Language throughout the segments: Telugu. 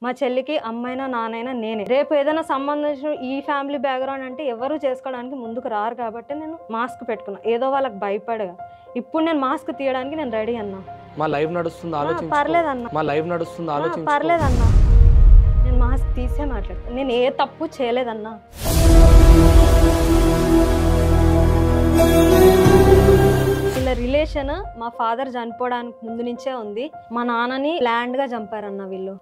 మా చెల్లికి అమ్మైనా నానైనా నేనే. రేపు ఏదైనా సంబంధించిన ఈ ఫ్యామిలీ బ్యాక్గ్రౌండ్ అంటే ఎవరు చేసుకోవడానికి ముందుకు రారు కాబట్టి నేను మాస్క్ పెట్టుకున్నా. ఏదో వాళ్ళకి భయపడగా ఇప్పుడు నేను మాస్క్ తీయడానికి నేను రెడీ అన్నా. మా లైవ్ నడుస్తుంది ఆలోచించు. పర్లేదన్నా, మా లైవ్ నడుస్తుంది ఆలోచించు. పర్లేదన్నా, నేను మాస్క్ తీసే మాట్లాడతాను. నేను ఏ తప్పు చేయలేదన్నా. వీళ్ళ రిలేషన్ మా ఫాదర్ చనిపోవడానికి ముందు నుంచే ఉంది. మా నాన్నని ప్లాండ్ గా చంపారన్న వీళ్ళు.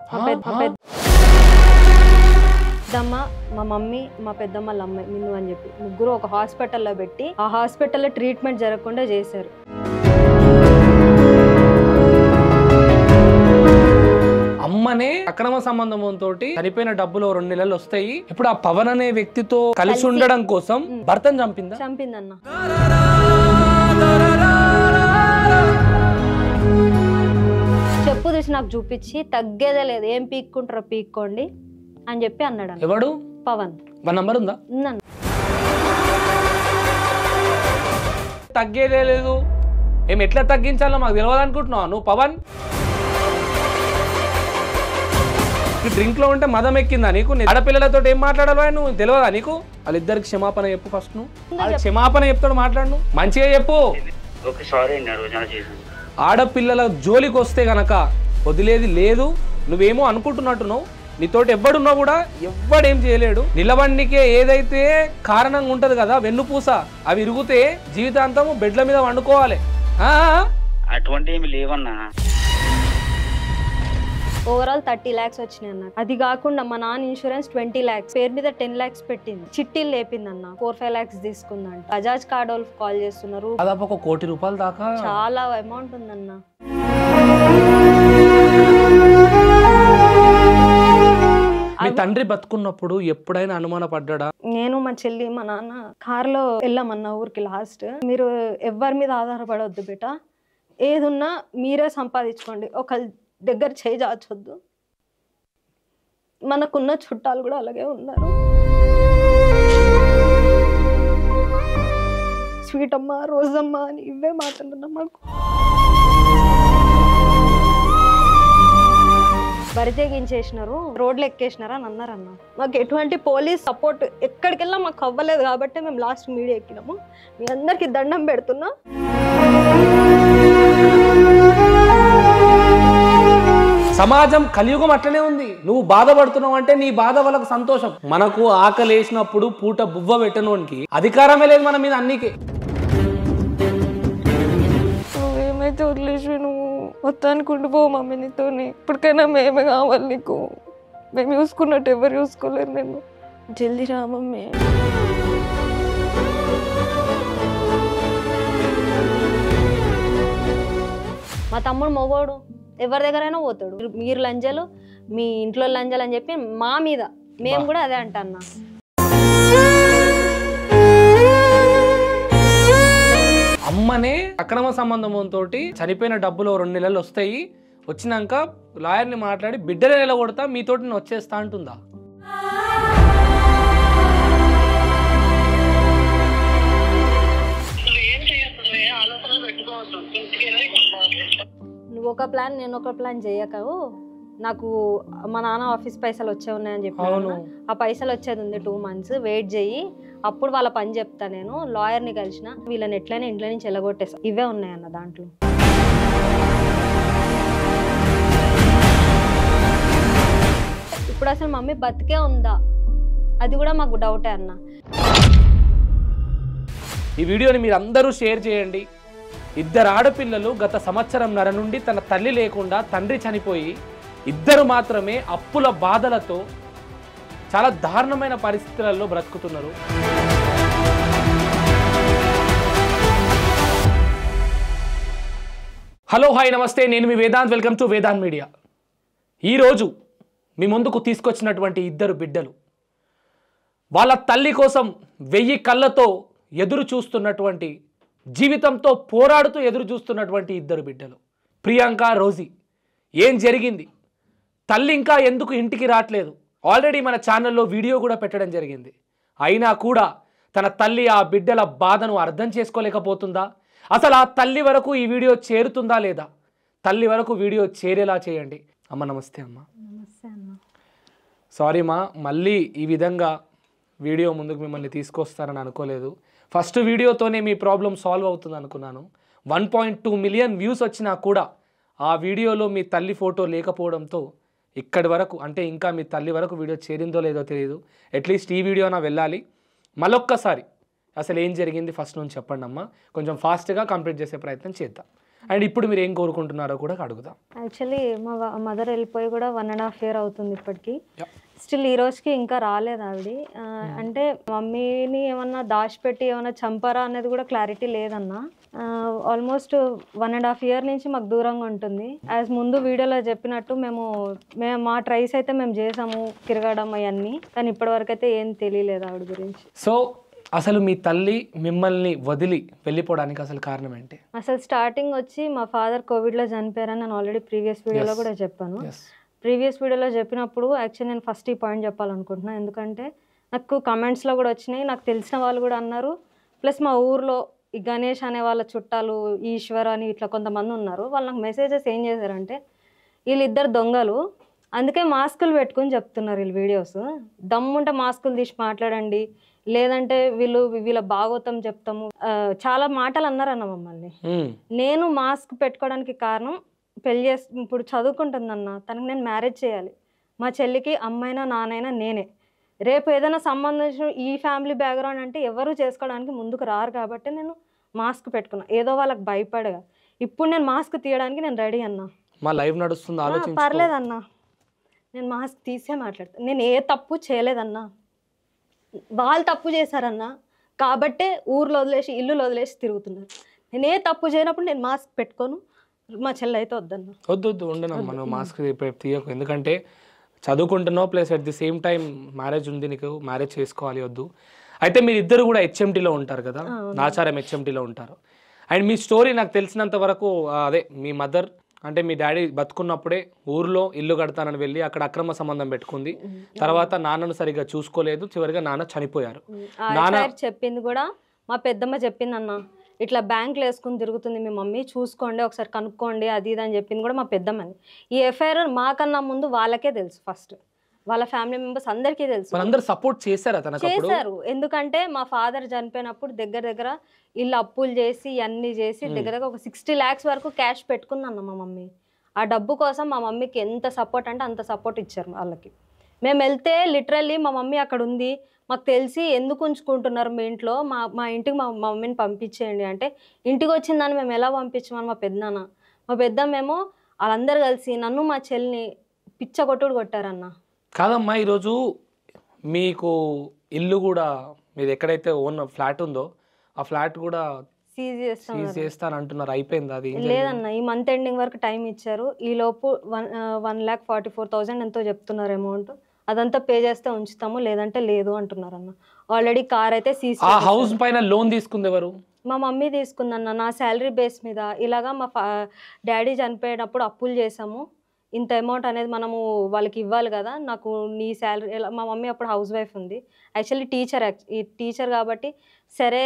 పెద్దమ్మ, మా మమ్మీ, మా పెద్దమ్మల అమ్మాయి నిన్ను అని చెప్పి ముగ్గురు ఒక హాస్పిటల్లో పెట్టి ఆ హాస్పిటల్లో ట్రీట్మెంట్ జరగకుండా చేశారు. అమ్మనే అక్రమ సంబంధంతో చనిపోయిన డబ్బులు 2 నెలలు వస్తాయి. ఇప్పుడు ఆ పవన్ అనే వ్యక్తితో కలిసి ఉండడం కోసం భర్తను చంపిందన్న. చెప్పు తీసి నాకు చూపించి తగ్గేదే లేదు, ఏం పీక్కుంటారో పీక్కోండి అని చెప్పి అన్నాడు. ఎవడు? పవన్. మన నంబర్ ఉందా? ఉందన్న. తగ్గేదే లేదు, ఏం ఎట్లా తగ్గించాలో మాకు తెలియదు అనుకుంటున్నావు నువ్వు? పవన్ డ్రింక్ లో ఉంటే మదం ఎక్కిందా నీకు? ఆడపిల్లలతో ఏం మాట్లాడాలో నువ్వు తెలియదా నీకు? వాళ్ళిద్దరికి క్షమాపణ చెప్పు ఫస్ట్. నువ్వు వాళ్ళకి క్షమాపణ చెప్తాడు, మాట్లాడు మంచిగా చెప్పు. ఆడపిల్లల జోలికి వస్తే గనక వదిలేది లేదు. నువ్వేమో అనుకుంటున్నట్టున్నావు, నీతోటి ఎవ్వడున్నా కూడా ఎవ్వడేం చేయలేడు. నిలబండికే ఏదైతే కారణంగా ఉంటది కదా వెన్నుపూస, అవి ఇరుగుతే జీవితాంతం బెడ్ల మీద వండుకోవాలి. అటువంటి ఏమి లేవన్నా. ఓవరాల్ 30 lakhs వచ్చినాయి అన్న. అది కాకుండా మా నాన్న ఇన్సూరెన్స్ 20 lakhs, పేరు మీద 10 lakhs పెట్టింది. చిట్టీలు లేపిందన్న. 4-5 lakhs తీసుకుందంట. బజాజ్ కార్డ్ వాళ్ళు కాల్ చేస్తున్నారు. దాదాపు 1 కోటి రూపాయల దాకా చాలా అమౌంట్ ఉందన్న. మీ తండ్రి బతుకున్నప్పుడు ఎప్పుడైనా అనుమాన పడ్డా? నేను మా చెల్లి మా నాన్న కారులో వెళ్ళామన్న ఊరికి. లాస్ట్ మీరు ఎవరి మీద ఆధారపడవద్దు బేట, ఏదున్నా మీరే సంపాదించుకోండి, ఒక దగ్గర చేయి చాచొద్దు. మనకున్న చుట్టాలు కూడా అలాగే ఉన్నారు. స్వీట్ అమ్మ, రోజమ్మ అని ఇవే మాట్లాడుతున్నా. మాకు బరితెగించేసినారు, రోడ్లు ఎక్కేసినారు అని అన్నారన్న. మాకు ఎటువంటి పోలీస్ సపోర్ట్ ఎక్కడికెళ్ళా మాకు అవ్వలేదు కాబట్టి మేము లాస్ట్ మీడియా ఎక్కినాము. మీ అందరికి దండం పెడుతున్నా. సమాజం కలియుగం అట్లనే ఉంది. నువ్వు బాధపడుతున్నావు అంటే నీ బాధ వాళ్ళకు సంతోషం. మనకు ఆకలి వేసినప్పుడు పూట బువ్వ పెట్టనోనికి అధికారమే లేదు మన మీద. అన్నికి నువ్వేమైతే వదిలేసి నువ్వు మొత్తానికి ఉండిపోవు మమ్మీ నీతోని. ఇప్పటికైనా మేమే కావాలి నీకు. మేము చూసుకున్నట్టు ఎవరు చూసుకోలేరు. నేను జల్దీ రా మమ్మీ. మా తమ్ముడు మొగోడు ఎవరి దగ్గరైనా పోతాడు. మీరు లంజలు, మీ ఇంట్లో లంజలు అని చెప్పి మా మీద మేము కూడా అదే అంటన్నా. అమ్మనే అక్రమ సంబంధంతో చనిపోయిన డబ్బులు 2 నెలలు వస్తాయి, వచ్చినాక లాయర్ని మాట్లాడి బిడ్డలు నిలగొడతా, మీతోటి నేను వచ్చేస్తా అంటుందా? నువ్వు ఒక ప్లాన్ నేను ఒక ప్లాన్ చేయకవు. నాకు మా నాన్న ఆఫీస్ పైసలు వచ్చే ఉన్నాయని చెప్పాను. ఆ పైసలు వచ్చేది ఉంది 2 months వెయిట్ చెయ్యి, అప్పుడు వాళ్ళ పని చెప్తా. నేను లాయర్ని కలిసిన, వీళ్ళని ఎట్లయినా ఇంట్లో నుంచి ఎలగొట్టేసా. ఇవే ఉన్నాయన్న దాంట్లో. ఇప్పుడు అసలు మమ్మీ బతికే ఉందా అది కూడా మాకు డౌటే అన్న. ఈ వీడియోని మీరు అందరూ షేర్ చేయండి. 2 ఆడపిల్లలు గత సంవత్సరంన్నర నుండి తన తల్లి లేకుండా తండ్రి చనిపోయి 2 మాత్రమే అప్పుల బాధలతో చాలా దారుణమైన పరిస్థితులలో బ్రతుకుతున్నారు. హలో, హాయ్, నమస్తే. నేను మీ Vedant. Welcome to Vedant media. ఈరోజు మీ ముందుకు తీసుకొచ్చినటువంటి 2 బిడ్డలు వాళ్ళ తల్లి కోసం 1000 కళ్ళతో ఎదురు చూస్తున్నటువంటి, జీవితంతో పోరాడుతూ ఎదురు చూస్తున్నటువంటి 2 బిడ్డలు. ప్రియాంక, రోజీ. ఏం జరిగింది? తల్లి ఇంకా ఎందుకు ఇంటికి రావట్లేదు? ఆల్రెడీ మన ఛానల్లో వీడియో కూడా పెట్టడం జరిగింది. అయినా కూడా తన తల్లి ఆ బిడ్డల బాధను అర్థం చేసుకోలేకపోతుందా? అసలు ఆ తల్లి వరకు ఈ వీడియో చేరుతుందా లేదా? తల్లి వరకు వీడియో చేరేలా చేయండి. అమ్మ నమస్తే. అమ్మ నమస్తే అన్న. సారీ మా, మళ్ళీ ఈ విధంగా వీడియో ముందుకు మిమ్మల్ని తీసుకొస్తారని అనుకోలేదు. ఫస్ట్ వీడియోతోనే మీ ప్రాబ్లం సాల్వ్ అవుతుంది అనుకున్నాను. 1.2 మిలియన్ వ్యూస్ వచ్చినా కూడా ఆ వీడియోలో మీ తల్లి ఫోటో లేకపోవడంతో ఇక్కడి వరకు, అంటే ఇంకా మీ తల్లి వరకు వీడియో చేరిందో లేదో తెలియదు. అట్లీస్ట్ ఈ వీడియోనా వెళ్ళాలి. మళ్ళొక్కసారి అసలు ఏం జరిగింది ఫస్ట్ నుంచి చెప్పండి అమ్మా. కొంచెం ఫాస్ట్గా కంప్లీట్ చేసే ప్రయత్నం చేద్దాం. అండ్ ఇప్పుడు మీరు ఏం కోరుకుంటున్నారో కూడా అడుగుదాం. యాక్చువల్లీ మా మదర్ వెళ్ళిపోయి కూడా 1.5 year అవుతుంది ఇప్పటికి. స్టిల్ ఈ రోజుకి ఇంకా రాలేదు ఆవిడ. అంటే మమ్మీని ఏమన్నా దాచిపెట్టి ఏమన్నా చంపారా అనేది కూడా క్లారిటీ లేదన్న. ఆల్మోస్ట్ 1.5 year నుంచి మాకు దూరంగా ఉంటుంది. యాజ్ ముందు వీడియోలో చెప్పినట్టు మేము మా ట్రైస్ అయితే మేము చేసాము, తిరగడం అవన్నీ, కానీ ఇప్పటివరకు అయితే ఏం తెలియలేదు ఆవిడ గురించి. సో అసలు మీ తల్లి మిమ్మల్ని వదిలి వెళ్ళిపోవడానికి అసలు కారణం ఏంటి? అసలు స్టార్టింగ్ వచ్చి మా ఫాదర్ కోవిడ్లో చనిపోయారని నేను ఆల్రెడీ ప్రీవియస్ వీడియోలో కూడా చెప్పాను. ప్రీవియస్ వీడియోలో చెప్పినప్పుడు యాక్చువల్లీ నేను ఫస్ట్ ఈ పాయింట్ చెప్పాలనుకుంటున్నాను. ఎందుకంటే నాకు కమెంట్స్లో కూడా వచ్చినాయి, నాకు తెలిసిన వాళ్ళు కూడా అన్నారు. ప్లస్ మా ఊర్లో ఈ గణేష్ అనే వాళ్ళ చుట్టాలు, ఈశ్వర్ అని ఇట్లా కొంతమంది ఉన్నారు. వాళ్ళు నాకు మెసేజెస్ ఏం చేశారంటే, వీళ్ళిద్దరు దొంగలు, అందుకే మాస్కులు పెట్టుకుని చెప్తున్నారు వీళ్ళు వీడియోస్. దమ్ముంటే మాస్కులు తీసి మాట్లాడండి, లేదంటే వీళ్ళ భాగవతం చెప్తాము, చాలా మాటలు అన్నారన్న మమ్మల్ని. నేను మాస్క్ పెట్టుకోవడానికి కారణం, ఇప్పుడు చదువుకుంటుందన్న, తనకు నేను మ్యారేజ్ చేయాలి. మా చెల్లికి అమ్మైనా నానైనా నేనే. రేపు ఏదైనా సంబంధించిన ఈ ఫ్యామిలీ బ్యాక్గ్రౌండ్ అంటే ఎవరు చేసుకోవడానికి ముందుకు రారు కాబట్టి నేను మాస్క్ పెట్టుకున్నా, ఏదో వాళ్ళకి భయపడగా. ఇప్పుడు నేను మాస్క్ తీయడానికి నేను రెడీ అన్నా. మా లైవ్ నడుస్తుంది, పర్లేదన్నా, నేను మాస్క్ తీసే మాట్లాడతాను. నేను ఏ తప్పు చేయలేదన్నా, వాళ్ళు తప్పు చేశారన్నా కాబట్టే ఊర్లో వదిలేసి ఇల్లులో వదిలేసి తిరుగుతున్నారు. నేను ఏ తప్పు చేయనప్పుడు నేను మాస్క్ పెట్టుకోను. మా చెల్లి అయితే వద్దన్నా. వద్దు ఉండనమ్మా, నువ్వు మాస్క్ తీయకు. ఎందుకంటే చదువుకుంటున్నావు, plus at the same time marriage ఉంది, నీకు మ్యారేజ్ చేసుకోవాలి. వద్దు. అయితే మీరు ఇద్దరు కూడా హెచ్ఎంటీలో ఉంటారు కదా, నాచారం హెచ్ఎంటీలో ఉంటారు. అండ్ మీ స్టోరీ నాకు తెలిసినంత వరకు అదే, మీ మదర్ అంటే మీ డాడీ బతుకున్నప్పుడే ఊర్లో ఇల్లు కడతానని వెళ్ళి అక్కడ అక్రమ సంబంధం పెట్టుకుంది. తర్వాత నాన్నను సరిగ్గా చూసుకోలేదు, చివరిగా నాన్న చనిపోయారు. నాన్న చెప్పింది కూడా మా పెద్దమ్మ చెప్పింది అన్న, ఇట్లా బ్యాంకులు వేసుకుని తిరుగుతుంది మీ మమ్మీ, చూసుకోండి ఒకసారి కనుక్కోండి అది ఇది అని చెప్పింది కూడా మా పెద్దమ్మని. ఈ ఎఫ్ఐఆర్ మాకన్నా ముందు వాళ్ళకే తెలుసు, ఫస్ట్ వాళ్ళ ఫ్యామిలీ మెంబర్స్ అందరికీ తెలుసు. అందరూ సపోర్ట్ చేశారు. ఎందుకంటే మా ఫాదర్ చనిపోయినప్పుడు దగ్గర ఇల్లు అప్పులు చేసి అన్ని చేసి దగ్గర ఒక 60 lakhs వరకు క్యాష్ పెట్టుకుందన్న మా మమ్మీ. ఆ డబ్బు కోసం మా మమ్మీకి ఎంత సపోర్ట్ అంటే అంత సపోర్ట్ ఇచ్చారు వాళ్ళకి. మేము వెళ్తే లిటరల్లీ మా మమ్మీ అక్కడ ఉంది, మాకు తెలిసి ఎందుకు ఉంచుకుంటున్నారు మీ ఇంట్లో, మా ఇంటికి మా మమ్మీని పంపించేయండి అంటే, ఇంటికి వచ్చిందని మేము ఎలా పంపించమని మా పెద్దమ్మేమో వాళ్ళందరూ కలిసి నన్ను మా చెల్లిని పిచ్చగొట్టుడు కొట్టారన్న. కాదమ్మా, ఈరోజు మీకు ఇల్లు కూడా, మీరు ఎక్కడైతే ఓన్ ఫ్లాట్ ఉందో ఆ ఫ్లాట్ కూడా సీజ్ చేస్తాను అంటున్నారు. అయిపోయింది అది? లేదన్న, ఈ మంత్ ఎండింగ్ వరకు టైం ఇచ్చారు. ఈ లోపు 1,44,000 ఎంతో చెప్తున్నారు అమౌంట్. అదంతా పే చేస్తే ఉంచుతాము, లేదంటే లేదు అంటున్నారు అన్న. ఆల్రెడీ కార్ అయితే సీజ్. ఆ హౌస్ పైన లోన్ తీసుకుంది ఎవరు? మా మమ్మీ తీసుకుందన్న, నా శాలరీ బేస్ మీద. ఇలాగా మా డాడీ చనిపోయినప్పుడు అప్పులు చేసాము, ఇంత అమౌంట్ అనేది మనము వాళ్ళకి ఇవ్వాలి కదా, నాకు నీ శాలరీ. మా మమ్మీ అప్పుడు హౌస్ వైఫ్ ఉంది, యాక్చువల్లీ టీచర్ కాబట్టి సరే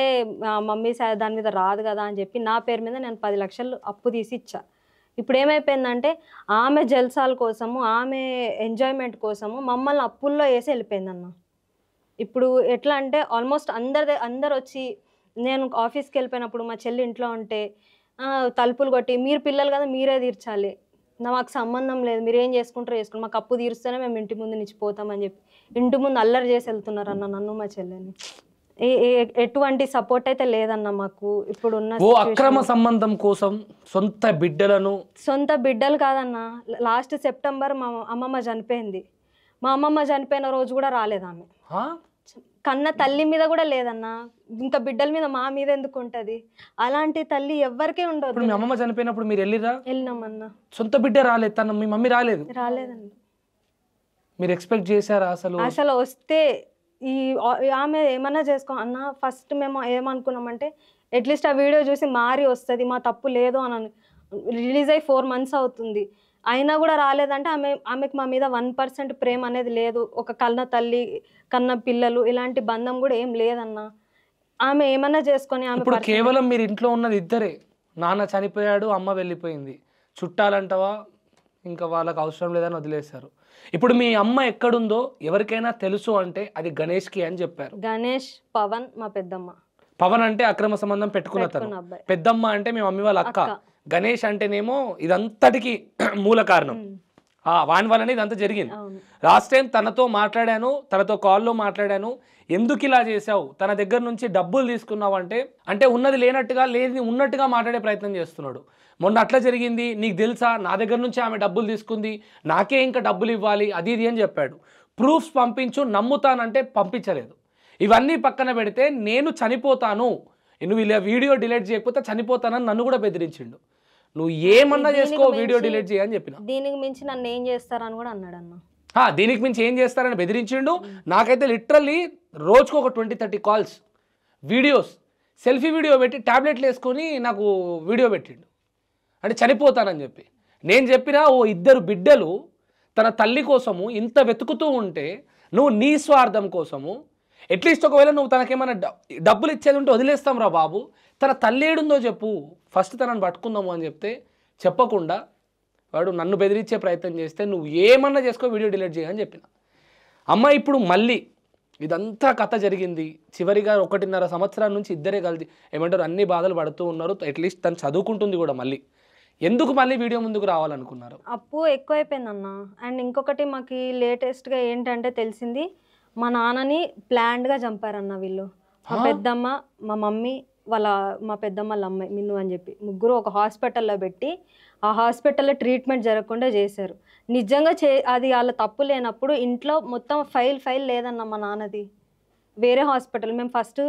మమ్మీ దాని మీద రాదు కదా అని చెప్పి నా పేరు మీద నేను 10 లక్షలు అప్పు తీసి ఇచ్చా. ఇప్పుడు ఏమైపోయిందంటే ఆమె జల్సాల కోసము, ఆమె ఎంజాయ్మెంట్ కోసము మమ్మల్ని అప్పుల్లో వేసి వెళ్ళిపోయిందన్న. ఇప్పుడు ఎట్లా అంటే ఆల్మోస్ట్ అందరు వచ్చి, నేను ఆఫీస్కి వెళ్ళిపోయినప్పుడు మా చెల్లి ఇంట్లో ఉంటే తలుపులు కొట్టి, మీరు పిల్లలు కదా మీరే తీర్చాలి, మాకు సంబంధం లేదు, మీరు ఏం చేసుకుంటారో చేసుకోండి, మాకు అప్పు తీరుస్తేనే మేము ఇంటి ముందు నిచ్చిపోతామని చెప్పి ఇంటి ముందు అల్లరి చేసి వెళ్తున్నారు అన్న నన్ను మా చెల్లెని. ఎటువంటి సపోర్ట్ అయితే లేదన్న మాకు ఇప్పుడున్న. అక్రమ సంబంధం కోసం సొంత బిడ్డలు కాదన్న. లాస్ట్ సెప్టెంబర్ మా అమ్మమ్మ చనిపోయింది. మా అమ్మమ్మ చనిపోయిన రోజు కూడా రాలేదు ఆమె. కన్న తల్లి మీద కూడా లేదన్న, ఇంకా బిడ్డల మీద మా మీద ఎందుకు ఉంటది? అలాంటి తల్లి ఎవ్వరికే ఉండదు. మీ అమ్మమ్మ చనిపోయినప్పుడు మీరు వెళ్ళినామన్నా. సొంత బిడ్డ రాలేదు, తన మీ మమ్మీ రాలేదండి. మీరు ఎక్స్పెక్ట్ చేశారా అసలు వస్తే ఆమె ఏమన్నా చేసుకో అన్న? ఫస్ట్ మేము ఏమనుకున్నామంటే అట్లీస్ట్ ఆ వీడియో చూసి మారి వస్తుంది, మా తప్పు లేదు అని. రిలీజ్ అయ్యి 4 months అవుతుంది, అయినా కూడా రాలేదంటే ఆమెకు మా మీద 1% ప్రేమ అనేది లేదు. ఒక కన్న తల్లి, కన్న పిల్లలు, ఇలాంటి బంధం కూడా ఏం లేదన్న. ఆమె ఏమన్నా చేసుకొని ఇప్పుడు కేవలం మీరు ఇంట్లో ఉన్నది ఇద్దరే, నాన్న చనిపోయాడు, అమ్మ వెళ్ళిపోయింది, చుట్టాలంటవా ఇంకా వాళ్ళకి అవసరం లేదని వదిలేశారు. ఇప్పుడు మీ అమ్మ ఎక్కడుందో ఎవరికైనా తెలుసు అంటే అది గణేష్కి అని చెప్పారు. గణేష్, పవన్ మా పెద్దమ్మ. పవన్ అంటే అక్రమ సంబంధం పెట్టుకున్న తను, పెట్టుకున్న అబ్బాయి. పెద్దమ్మ అంటే మీ మమ్మీ వాళ్ళ అక్క, గణేష్ అంటేనేమో ఇదంతటికి మూల కారణం. వాని వల్లనే ఇదంతా జరిగింది. అవును. లాస్ట్ టైం తనతో మాట్లాడాను, తనతో కాల్లో మాట్లాడాను. ఎందుకు ఇలా చేసావు, తన దగ్గర నుంచి డబ్బులు తీసుకున్నావు అంటే ఉన్నది లేనట్టుగా, లేని ఉన్నట్టుగా మాట్లాడే ప్రయత్నం చేస్తున్నాడు. మొన్న అట్లా జరిగింది, నీకు తెలుసా నా దగ్గర నుంచి ఆమె డబ్బులు తీసుకుంది, నాకే ఇంకా డబ్బులు ఇవ్వాలి, అది ఇది అని చెప్పాడు. ప్రూఫ్స్ పంపించు, నమ్ముతానంటే పంపించలేదు. ఇవన్నీ పక్కన పెడితే నేను చనిపోతాను, నువ్వు ఇలా వీడియో డిలీట్ చేయకపోతే చనిపోతానని నన్ను కూడా బెదిరించిండు. నువ్వు ఏమన్నా చేసుకో, వీడియో డిలీట్ చేయని చెప్పిన. దీనికి మించి నన్ను ఏం చేస్తారని కూడా అన్నాడు అన్న. దీనికి మించి ఏం చేస్తారని బెదిరించిండు. నాకైతే లిటరల్లీ రోజుకు ఒక 20-30 కాల్స్, వీడియోస్, సెల్ఫీ వీడియో పెట్టి ట్యాబ్లెట్లు వేసుకొని నాకు వీడియో పెట్టిండు, అంటే చనిపోతానని చెప్పి. నేను చెప్పినా ఓ 2 బిడ్డలు తన తల్లి కోసము ఇంత వెతుకుతూ ఉంటే నువ్వు నీ స్వార్థం కోసము అట్లీస్ట్ ఒకవేళ నువ్వు తనకేమైనా డబ్బులు ఇచ్చేది ఉంటే వదిలేస్తాం రా బాబు, తన తల్లి ఏడుందో చెప్పు, ఫస్ట్ తనని పట్టుకుందాము అని చెప్తే చెప్పకుండా వాడు నన్ను బెదిరించే ప్రయత్నం చేస్తే నువ్వు ఏమన్నా చేసుకో, వీడియో డిలీట్ చేయని చెప్పిన. అమ్మ ఇప్పుడు మళ్ళీ ఇదంతా కథ జరిగింది. చివరిగా 1.5 సంవత్సరాల నుంచి ఇద్దరే కలిసి ఏమంటారు అన్ని బాధలు పడుతూ ఉన్నారు. అట్లీస్ట్ తను చదువుకుంటుంది కూడా. మళ్ళీ ఎందుకు మళ్ళీ వీడియో ముందుకు రావాలనుకున్నారు? అప్పు ఎక్కువైపోయింది అన్న. అండ్ ఇంకొకటి మాకు లేటెస్ట్గా ఏంటంటే తెలిసింది, మా నాన్నని ప్లాన్డ్గా చంపారన్న వీళ్ళు. మా పెద్దమ్మ, మా మమ్మీ, మా పెద్దమ్మ వాళ్ళ అమ్మాయి మిన్ను అని చెప్పి ముగ్గురు ఒక హాస్పిటల్లో పెట్టి ఆ హాస్పిటల్లో ట్రీట్మెంట్ జరగకుండా చేశారు. నిజంగా అది వాళ్ళ తప్పు లేనప్పుడు ఇంట్లో మొత్తం ఫైల్ లేదన్న మా నాన్నది. వేరే హాస్పిటల్, మేము ఫస్ట్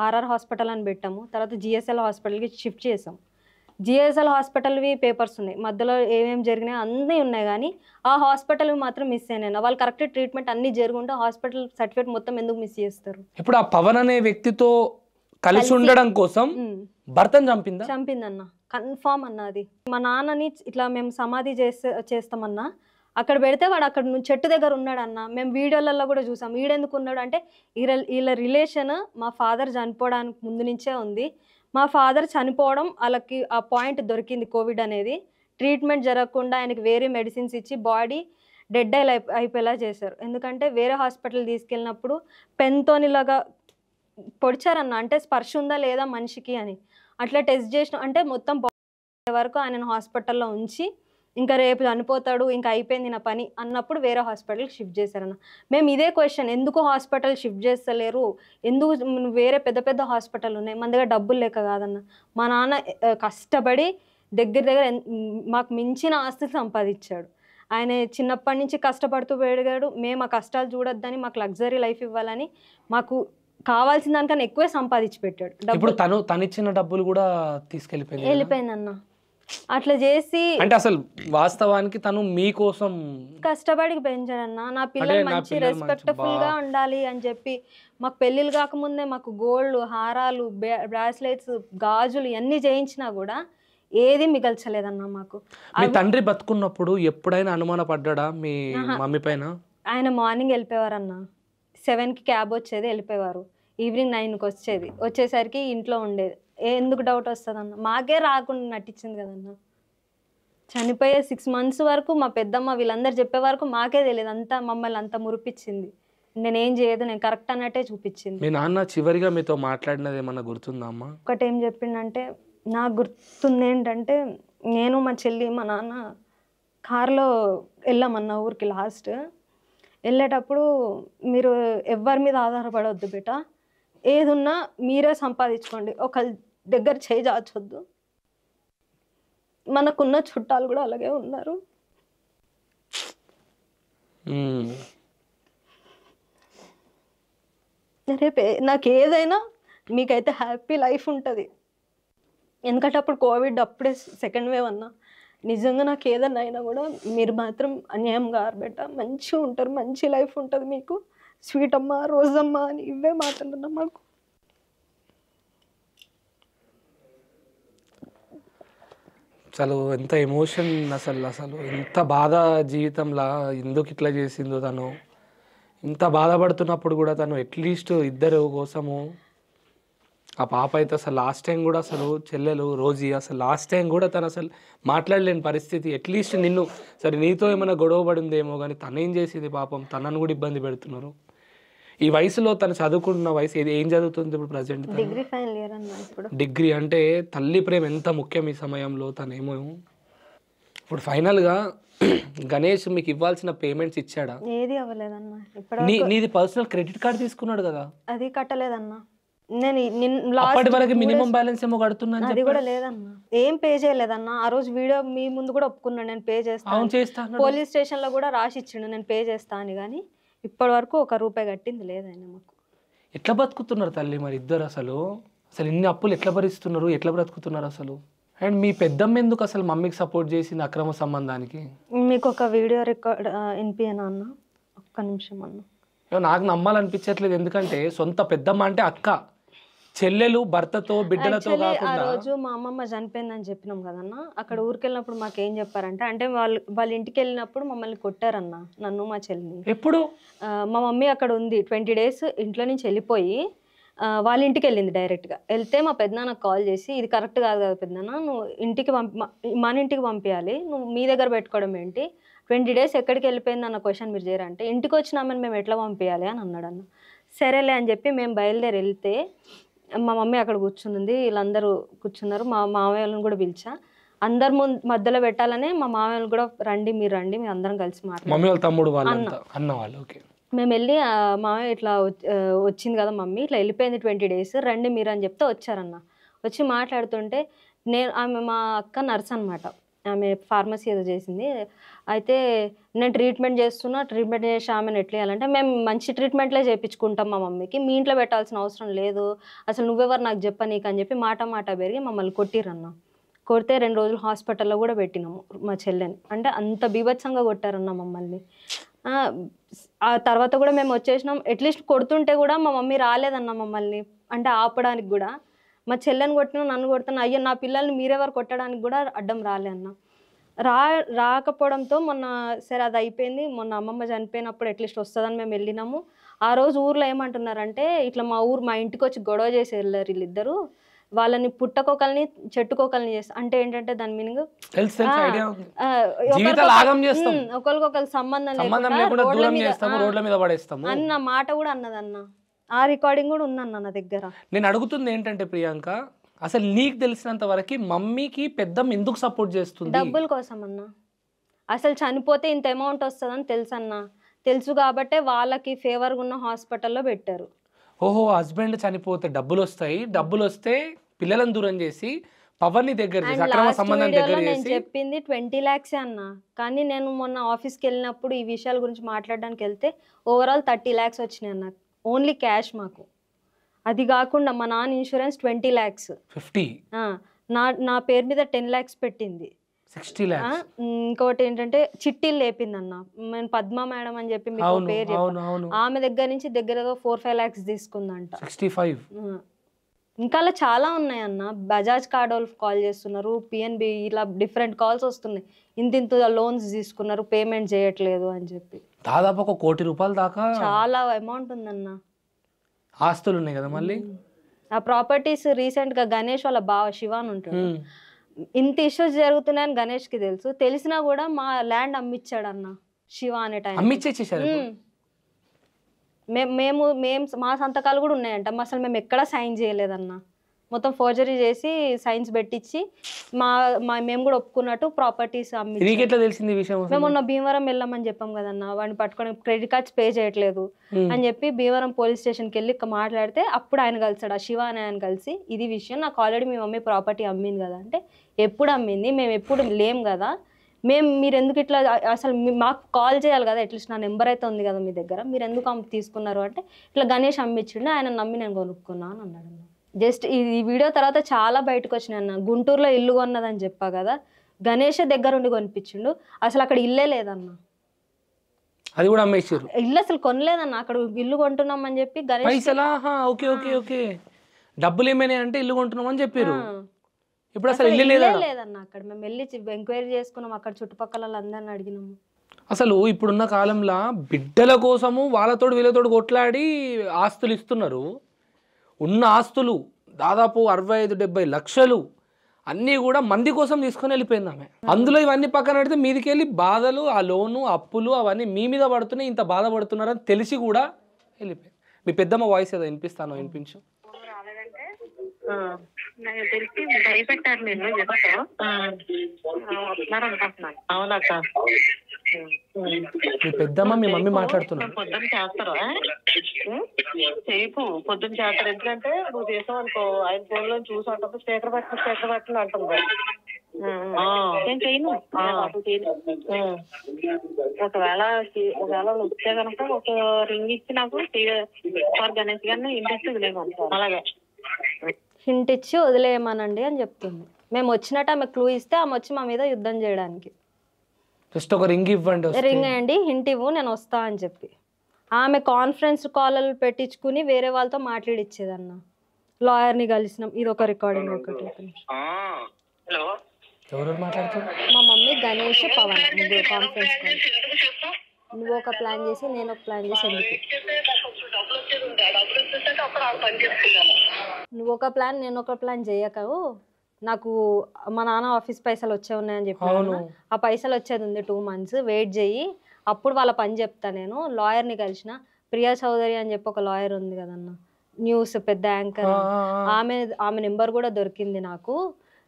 ఆర్ఆర్ హాస్పిటల్ అని పెట్టాము, తర్వాత జిఎస్ఎల్ హాస్పిటల్కి షిఫ్ట్ చేసాం. జిఎస్ఎల్ హాస్పిటల్వి పేపర్స్ ఉన్నాయి, మధ్యలో ఏమేమి జరిగినాయి అన్నీ ఉన్నాయి, కానీ ఆ హాస్పిటల్ మాత్రం మిస్ అయినా. వాళ్ళు కరెక్ట్ ట్రీట్మెంట్ అన్నీ జరుగుంటే హాస్పిటల్ సర్టిఫికేట్ మొత్తం ఎందుకు మిస్ చేస్తారు? ఇప్పుడు ఆ పవన్ అనే వ్యక్తితో కలిసి ఉండడం కోసం భర్తను చంపిందన్న, కన్ఫామ్ అన్న. అది మా నాన్నని ఇట్లా మేము సమాధి చేస్తామన్నా, అక్కడ పెడితే వాడు అక్కడ చెట్టు దగ్గర ఉన్నాడన్న. మేము వీడియోలలో కూడా చూసాం. వీడెందుకు ఉన్నాడు అంటే వీళ్ళ రిలేషన్ మా ఫాదర్ చనిపోవడానికి ముందు నుంచే ఉంది. మా ఫాదర్ చనిపోవడం వాళ్ళకి ఆ పాయింట్ దొరికింది, కోవిడ్ అనేది. ట్రీట్మెంట్ జరగకుండా ఆయనకి వేరే మెడిసిన్స్ ఇచ్చి బాడీ డెడ్ అయిపోయేలా చేశారు. ఎందుకంటే వేరే హాస్పిటల్ తీసుకెళ్ళినప్పుడు పెన్తోనిలాగా పొడిచారన్న, అంటే స్పర్శ ఉందా లేదా మనిషికి అని. అట్లా టెస్ట్ చేసిన అంటే మొత్తం వరకు ఆయనను హాస్పిటల్లో ఉంచి ఇంకా రేపు చనిపోతాడు, ఇంకా అయిపోయింది నా పని అన్నప్పుడు వేరే హాస్పిటల్కి షిఫ్ట్ చేశారన్న. మేము ఇదే క్వశ్చన్, ఎందుకు హాస్పిటల్ షిఫ్ట్ చేస్తలేరు, ఎందుకు వేరే పెద్ద హాస్పిటల్ ఉన్నాయి, మన దగ్గర డబ్బులు లేక కాదన్న. మా నాన్న కష్టపడి దగ్గర మాకు మించిన ఆస్తులు సంపాదించాడు. ఆయన చిన్నప్పటి నుంచి కష్టపడుతూ పెరిగాడు. మేము ఆ కష్టాలు చూడొద్దని, మాకు లగ్జరీ లైఫ్ ఇవ్వాలని, మాకు కావాల్సిన దానికన్నా ఎక్కువే సంపాదించి పెట్టాడు. ఇప్పుడు తను ఇచ్చిన డబ్బులు కూడా వెళ్ళిపోయిందన్న. అట్లా చేసి అంటే అసలు వాస్తవానికి తను మీకోసం కష్టపడి పెంచాడన్న. నా పిల్లలు మంచి రెస్పెక్ట్ఫుల్ గా ఉండాలి అని చెప్పి మాకు పెళ్ళిళ్ళు కాకముందే మాకు గోల్డ్, హారాలు, బ్రాస్లెట్స్, గాజులు ఇవన్నీ చేయించినా కూడా ఏది మిగల్చలేదన్న మాకు. మీ తండ్రి బతుకున్నప్పుడు ఎప్పుడైనా అనుమాన పడ్డా మీ మమ్మీ పైన? ఆయన మార్నింగ్ వెళ్ళిపోయేవారన్న, 7కి క్యాబ్ వచ్చేది, వెళ్ళిపోయేవారు. ఈవినింగ్ 9కి వచ్చేసరికి ఇంట్లో ఉండేది. ఎందుకు డౌట్ వస్తుందన్న? మాకే రాకుండా నటించింది కదన్న. చనిపోయే 6 months వరకు మా పెద్దమ్మ వీళ్ళందరూ చెప్పే వరకు మాకే తెలియదు. అంతా మమ్మల్ని అంత మురిపించింది. నేనేం చేయదు, నేను కరెక్ట్ అన్నట్టే చూపించింది. మీ నాన్న చివరిగా మీతో మాట్లాడినది ఏమన్నా గుర్తుందా అమ్మా? ఒకటేం చెప్పిండంటే, నాకు గుర్తుంది ఏంటంటే, నేను మా చెల్లి మా నాన్న కార్లో వెళ్ళామన్న ఊరికి. లాస్ట్ వెళ్ళేటప్పుడు, మీరు ఎవరి మీద ఆధారపడవద్దు బేట, ఏదున్నా మీరే సంపాదించుకోండి, ఒకళ్ళ దగ్గర చేయి చాచొద్దు. మనకున్న చుట్టాలు కూడా అలాగే ఉన్నారు. రేపే నాకు ఏదైనా మీకైతే హ్యాపీ లైఫ్ ఉంటుంది. ఎందుకంటే అప్పుడు కోవిడ్, అప్పుడే 2nd wave అన్నా. నిజంగా నాకు ఏదైనా అయినా కూడా మీరు మాత్రం అన్యాయం గారు బెట్ట, మంచిగా ఉంటారు, మంచి లైఫ్ ఉంటుంది మీకు, స్వీట్ అమ్మ, రోజమ్మ అని ఇవే మాట్లాడుతున్నా మాకు. అసలు ఎంత ఎమోషన్, అసలు ఎంత బాధ జీవితంలో. ఎందుకు ఇట్లా చేసిందో తను, ఇంత బాధపడుతున్నప్పుడు కూడా తను అట్లీస్ట్ ఇద్దరు కోసము ఆ పాప అయితే అసలు లాస్ట్ టైం కూడా అసలు చెల్లెలు రోజీ అసలు లాస్ట్ టైం కూడా తను అసలు మాట్లాడలేని పరిస్థితి. అట్లీస్ట్ నిన్ను సరే నీతో ఏమైనా గొడవ పడిందేమో కానీ తను ఏం చేసింది పాపం, తనను కూడా ఇబ్బంది పెడుతున్నారు. ఈ వయసులో తను చదువుకుంటున్న వయసు ఏం చదువుతుంది ఇప్పుడు ప్రజెంట్? డిగ్రీ ఫైనల్ ఇయర్ అన్న ఇప్పుడు. డిగ్రీ అంటే తల్లి ప్రేమ ఎంత ముఖ్యం ఈ సమయంలో. తనేమో ఇప్పుడు ఫైనల్గా గణేష్ మీకు ఇవ్వాల్సిన పేమెంట్స్ ఇచ్చాడా? ఏది అవ్వలేదన్న ఇప్పుడు. నీది పర్సనల్ క్రెడిట్ కార్డ్ తీసుకున్నాడు కదా, అది కట్టలేదన్న. నేను అప్పటి వరకు మినిమం బ్యాలెన్స్ ఏమో కడుతున్నాను, అది కూడా లేదన్న. ఏం పే చేయలేదన్న. ఆ రోజు వీడియో మీ ముందు కూడా ఒప్పుకున్నాను నేను పే చేస్తాను. పోలీస్ స్టేషన్ లో కూడా రాసి ఇచ్చిండు నేను పే చేస్తా అని, కానీ ఇప్పటి వరకు ₹1 కట్టింది లేదన్న మాకు. ఎట్లా బతుకుతున్నారు తల్లి మరి ఇద్దరు? అసలు ఇన్ని అప్పులు ఎట్లా భరిస్తున్నారు, ఎట్లా బ్రతుకుతున్నారు అసలు? అండ్ మీ పెద్దమ్మ ఎందుకు అసలు మమ్మీకి సపోర్ట్ చేసింది అక్రమ సంబంధానికి? మీకు ఒక వీడియో రికార్డ్ వినిపియనా అన్న? ఒక్క నిమిషం అన్న. నాకు నమ్మాలనిపించట్లేదు, ఎందుకంటే సొంత పెద్దమ్మ అంటే అక్క, చెల్లెలు భర్తతో బిడ్డలతో ఆ రోజు మా అమ్మమ్మ చనిపోయిందని చెప్పినాం కదన్న. అక్కడ ఊరికి వెళ్ళినప్పుడు మాకు ఏం చెప్పారంటే, అంటే వాళ్ళ ఇంటికి వెళ్ళినప్పుడు మమ్మల్ని కొట్టారన్న, నన్ను మా చెల్లిని. ఎప్పుడు? మా మమ్మీ అక్కడ ఉంది 20 days ఇంట్లో నుంచి వెళ్ళిపోయి వాళ్ళ ఇంటికి వెళ్ళింది డైరెక్ట్గా. వెళ్తే మా పెద్దనాన్నకు కాల్ చేసి, ఇది కరెక్ట్ కాదు కదా పెద్దనాన్న, నువ్వు ఇంటికి మన ఇంటికి పంపించాలి, నువ్వు మీ దగ్గర పెట్టుకోవడం ఏంటి, 20 days ఎక్కడికి వెళ్ళిపోయింది అన్న క్వశ్చన్ మీరు చేయరంటే, ఇంటికి వచ్చినామని మేము ఎట్లా పంపించాలి అని అన్నాడు అన్న. సరేలే అని చెప్పి మేము బయలుదేరి వెళ్తే మా మమ్మీ అక్కడ కూర్చుంది, వీళ్ళందరూ కూర్చున్నారు. మా మామయ్య వాళ్ళని కూడా పిలిచా, అందరు మధ్యలో పెట్టాలనే మా మామయ్య వాళ్ళు కూడా రండి మీరు అందరం కలిసి మాట్లాడాలి. మేము వెళ్ళి మామయ్య ఇట్లా వచ్చింది కదా మమ్మీ, ఇట్లా వెళ్ళిపోయింది 20 days, రండి మీరు అని చెప్తే వచ్చారన్న. వచ్చి మాట్లాడుతుంటే ఆమె మా అక్క నర్స్ అనమాట, ఆమె ఫార్మసీ ఏదో చేసింది. అయితే నేను ట్రీట్మెంట్ చేసి ఆమెను ఎట్లా చేయాలంటే, మేము మంచి ట్రీట్మెంట్లే చేయించుకుంటాం మా మమ్మీకి, మీ ఇంట్లో పెట్టాల్సిన అవసరం లేదు, అసలు నువ్వెవరు నాకు చెప్పనీకు అని చెప్పి మాట పెరిగి మమ్మల్ని కొట్టిరన్న. కొడితే 2 రోజులు హాస్పిటల్లో కూడా పెట్టినాము మా చెల్లెని. అంటే అంత బీభత్సంగా కొట్టారన్న మమ్మల్ని. ఆ తర్వాత కూడా మేము వచ్చేసినాం. అట్లీస్ట్ కొడుతుంటే కూడా మా మమ్మీ రాలేదన్న మమ్మల్ని అంటే ఆపడానికి కూడా. మా చెల్లెని కొట్టినా నన్ను కొడుతున్నా, అయ్యో నా పిల్లల్ని మీరెవరు కొట్టడానికి కూడా అడ్డం రాలే అన్న. రాకపోవడంతో మొన్న సరే అది అయిపోయింది. మొన్న అమ్మమ్మ చనిపోయినప్పుడు అట్లీస్ట్ వస్తుందని మేము వెళ్ళినాము. ఆ రోజు ఊర్లో ఏమంటున్నారంటే, ఇట్లా మా ఇంటికి వచ్చి గొడవ చేసి వెళ్ళారు వీళ్ళిద్దరు, వాళ్ళని పుట్టకొకల్ని చెట్టుకొకల్ని చేస్తారు. అంటే ఏంటంటే దాని మీనింగ్ ఒకరికొకరు సంబంధం అన్న మాట కూడా అన్నదన్న. ఆ రికార్డింగ్ కూడా ఉందన్న నా దగ్గర. నేను అడుగుతుంది ఏంటంటే ప్రియాంక, అసలు నీకు తెలిసినంత వరకు మమ్మీకి పెద్దమ్మ ఎందుకు సపోర్ట్ చేస్తుంది? డబ్బుల కోసం అన్న. అసలు చనిపోతే ఇంత అమౌంట్ వస్తుందని తెలుసు అన్న. తెలుసు కాబట్టే వాళ్ళకి ఫేవర్గా ఉన్న హాస్పిటల్లో పెట్టారు. ఓహో, హస్బెండ్ చనిపోతే డబ్బులు వస్తాయి, డబ్బులు వస్తే పిల్లలను దూరం చేసి పవర్ని దగ్గర చేసి అక్రమ సంబంధం దగ్గర చేసి. నేను చెప్పింది 20 lakhs అన్న. కానీ నేను మొన్న ఆఫీస్కి వెళ్ళినప్పుడు ఈ విషయాల గురించి మాట్లాడడానికి వెళ్తే ఓవరాల్ 30 lakhs వచ్చినాయి అన్న, ఓన్లీ క్యాష్ మాకు. అది కాకుండా మా నాన్న ఇన్సూరెన్స్ 20 lakhs, 50 నా పేరు మీద 10 lakhs పెట్టింది, 60 lakhs. ఇంకోటి ఏంటంటే చిట్టీలు లేపిందన్న. నేను పద్మ మేడం అని చెప్పి మీకు పేరు చెప్పాను, ఆమె దగ్గర నుంచి దగ్గరగా 4-5 lakhs తీసుకుందంట. 65. ఇంకా అలా చాలా ఉన్నాయన్న. బజాజ్ కార్డ్ వాళ్ళు కాల్ చేస్తున్నారు, PNB ఇలా డిఫరెంట్ కాల్స్ వస్తున్నాయి, ఇంత లోన్స్ తీసుకున్నారు, పేమెంట్ చేయట్లేదు అని చెప్పి. దాదాపు ₹1 కోటి దాకా చాలా అమౌంట్ ఉందన్న. ఆస్తులు ఉన్నాయి కదా మళ్ళీ. ఆ ప్రాపర్టీస్ రీసెంట్ గా గణేష్ వాళ్ళ బావ శివ అని ఉంటాడు, ఇంత ఇష్యూస్ జరుగుతున్నాయని గణేష్ కి తెలుసు, తెలిసినా కూడా మా ల్యాండ్ అమ్మిచ్చాడు అన్న శివ అనే టైం. అమ్మిచ్చేసారు. మేము మా సంతకాలు కూడా ఉన్నాయంట, అసలు మేము ఎక్కడా సైన్ చేయలేదన్న. మొత్తం ఫోర్జరీ చేసి సైన్స్ పెట్టించి మేము కూడా ఒప్పుకున్నట్టు ప్రాపర్టీస్ అమ్మి. మేము మొన్న భీమవరం వెళ్ళామని చెప్పాం కదన్న, వాడిని పట్టుకొని క్రెడిట్ కార్డ్స్ పే చేయట్లేదు అని చెప్పి భీమవరం పోలీస్ స్టేషన్కి వెళ్ళి మాట్లాడితే అప్పుడు ఆయన కలిసాడు, ఆ శివ అని ఆయన కలిసి, ఇది విషయం, నాకు ఆల్రెడీ మీ మమ్మీ ప్రాపర్టీ అమ్మింది కదా అంటే, ఎప్పుడు అమ్మింది, మేము ఎప్పుడు లేం కదా, మీరు ఎందుకు ఇట్లా, అసలు మాకు కాల్ చేయాలి కదా, అట్లీస్ట్ నా నెంబర్ అయితే ఉంది కదా మీ దగ్గర, మీరు ఎందుకు తీసుకున్నారు అంటే, ఇట్లా గణేష్ అమ్మిచ్చిండు, ఆయన నమ్మి నేను కొనుక్కున్నాను అని అన్నాడు. జస్ట్ ఈ వీడియో తర్వాత చాలా బయటకు వచ్చినాయి అన్న. గుంటూరులో ఇల్లు కొన్నదని చెప్పా కదా, గణేష్ దగ్గరుండి కొనిపించిండు, అసలు అక్కడ ఇల్లే లేదన్న, అది కూడా అమ్మేసారు. ఇల్లు అసలు కొనలేదన్న, అక్కడ ఇల్లు కొంటున్నాం అని చెప్పి గణేష్ డబ్బులు ఏమైనా అంటే ఇల్లు కొంటున్నాం అని చెప్పారు. ఇప్పుడు అసలు ఇల్లే లేదన్న. అక్కడ మేము వెళ్ళి ఎంక్వైరీ చేసుకున్నాం, అక్కడ చుట్టుపక్కల అందరిని అడిగినాము. అసలు ఇప్పుడున్న కాలంలో బిడ్డల కోసము వాళ్ళతోడు వీళ్ళతోడు కొట్లాడి ఆస్తులు ఇస్తున్నారు. ఉన్న ఆస్తులు దాదాపు 65-70 లక్షలు అన్నీ కూడా మంది కోసం తీసుకొని వెళ్ళిపోయింది ఆమె. అందులో ఇవన్నీ పక్కన పెడితే మీదికి వెళ్ళి బాధలు, ఆ లోను, అప్పులు అవన్నీ మీ మీద పడుతున్నాయి. ఇంత బాధపడుతున్నారని తెలిసి కూడా వెళ్ళిపోయింది. మీ పెద్దమ్మ వాయిస్ ఏదో వినిపిస్తాను, వినిపించు. నాకు తెలిసి భయపెట్టారు నేను అవునక్క. మీ పెద్దమ్మ మీ మమ్మీ మాట్లాడుతున్నారు. పొద్దున్న చేస్తారా చేయకు, పొద్దున్న చేస్తారు. ఎందుకంటే నువ్వు చేసావు అనుకో ఆయన ఫోన్ లో చూసి అంటుంది స్పీకర్ పట్టలు అంటుంది. నేను చేయను. ఒకవేళ వస్తే కనుక ఒక రింగ్ ఇచ్చి నాకు గణేష్ గారిని ఇంట్రెస్ట్ లేదు. అలాగే హింట్ ఇచ్చి వదిలేయమనండి అని చెప్తుంది. మేము వచ్చినట్టు ఆమె క్లూ ఇస్తే ఆమె వచ్చి మా మీద యుద్ధం చేయడానికి. జస్ట్ ఒక రింగ్ ఇవ్వండి, రింగ్ వేయండి, హింట్ ఇవ్వు, నేను వస్తా అని చెప్పి ఆమె కాన్ఫరెన్స్ కాల్ పెట్టించుకుని వేరే వాళ్ళతో మాట్లాడిచ్చేదన్న. లాయర్ని కలిసినాం. ఇది ఒక రికార్డింగ్ ఒకటి. ఎవరు మాట్లాడుతారు? మా మమ్మీ, గణేష్, పవన్ ముగ్గురు కాన్ఫరెన్స్ కాల్. నువ్వు ఒక ప్లాన్ చేసి నేను ఒక ప్లాన్ చేసి ఎందుకు? నువ్వు ఒక ప్లాన్ నేను ఒక ప్లాన్ చేయకవు. నాకు మా నాన్న ఆఫీస్ పైసలు వచ్చే ఉన్నాయని చెప్పి ఆ పైసలు వచ్చేది ఉంది 2 months వెయిట్ చేయి, అప్పుడు వాళ్ళ పని చెప్తా. నేను లాయర్ని కలిసిన, ప్రియా చౌదరి అని చెప్పి ఒక లాయర్ ఉంది కదన్న, న్యూస్ పెద్ద యాంకర్. ఆమె నెంబర్ కూడా దొరికింది నాకు.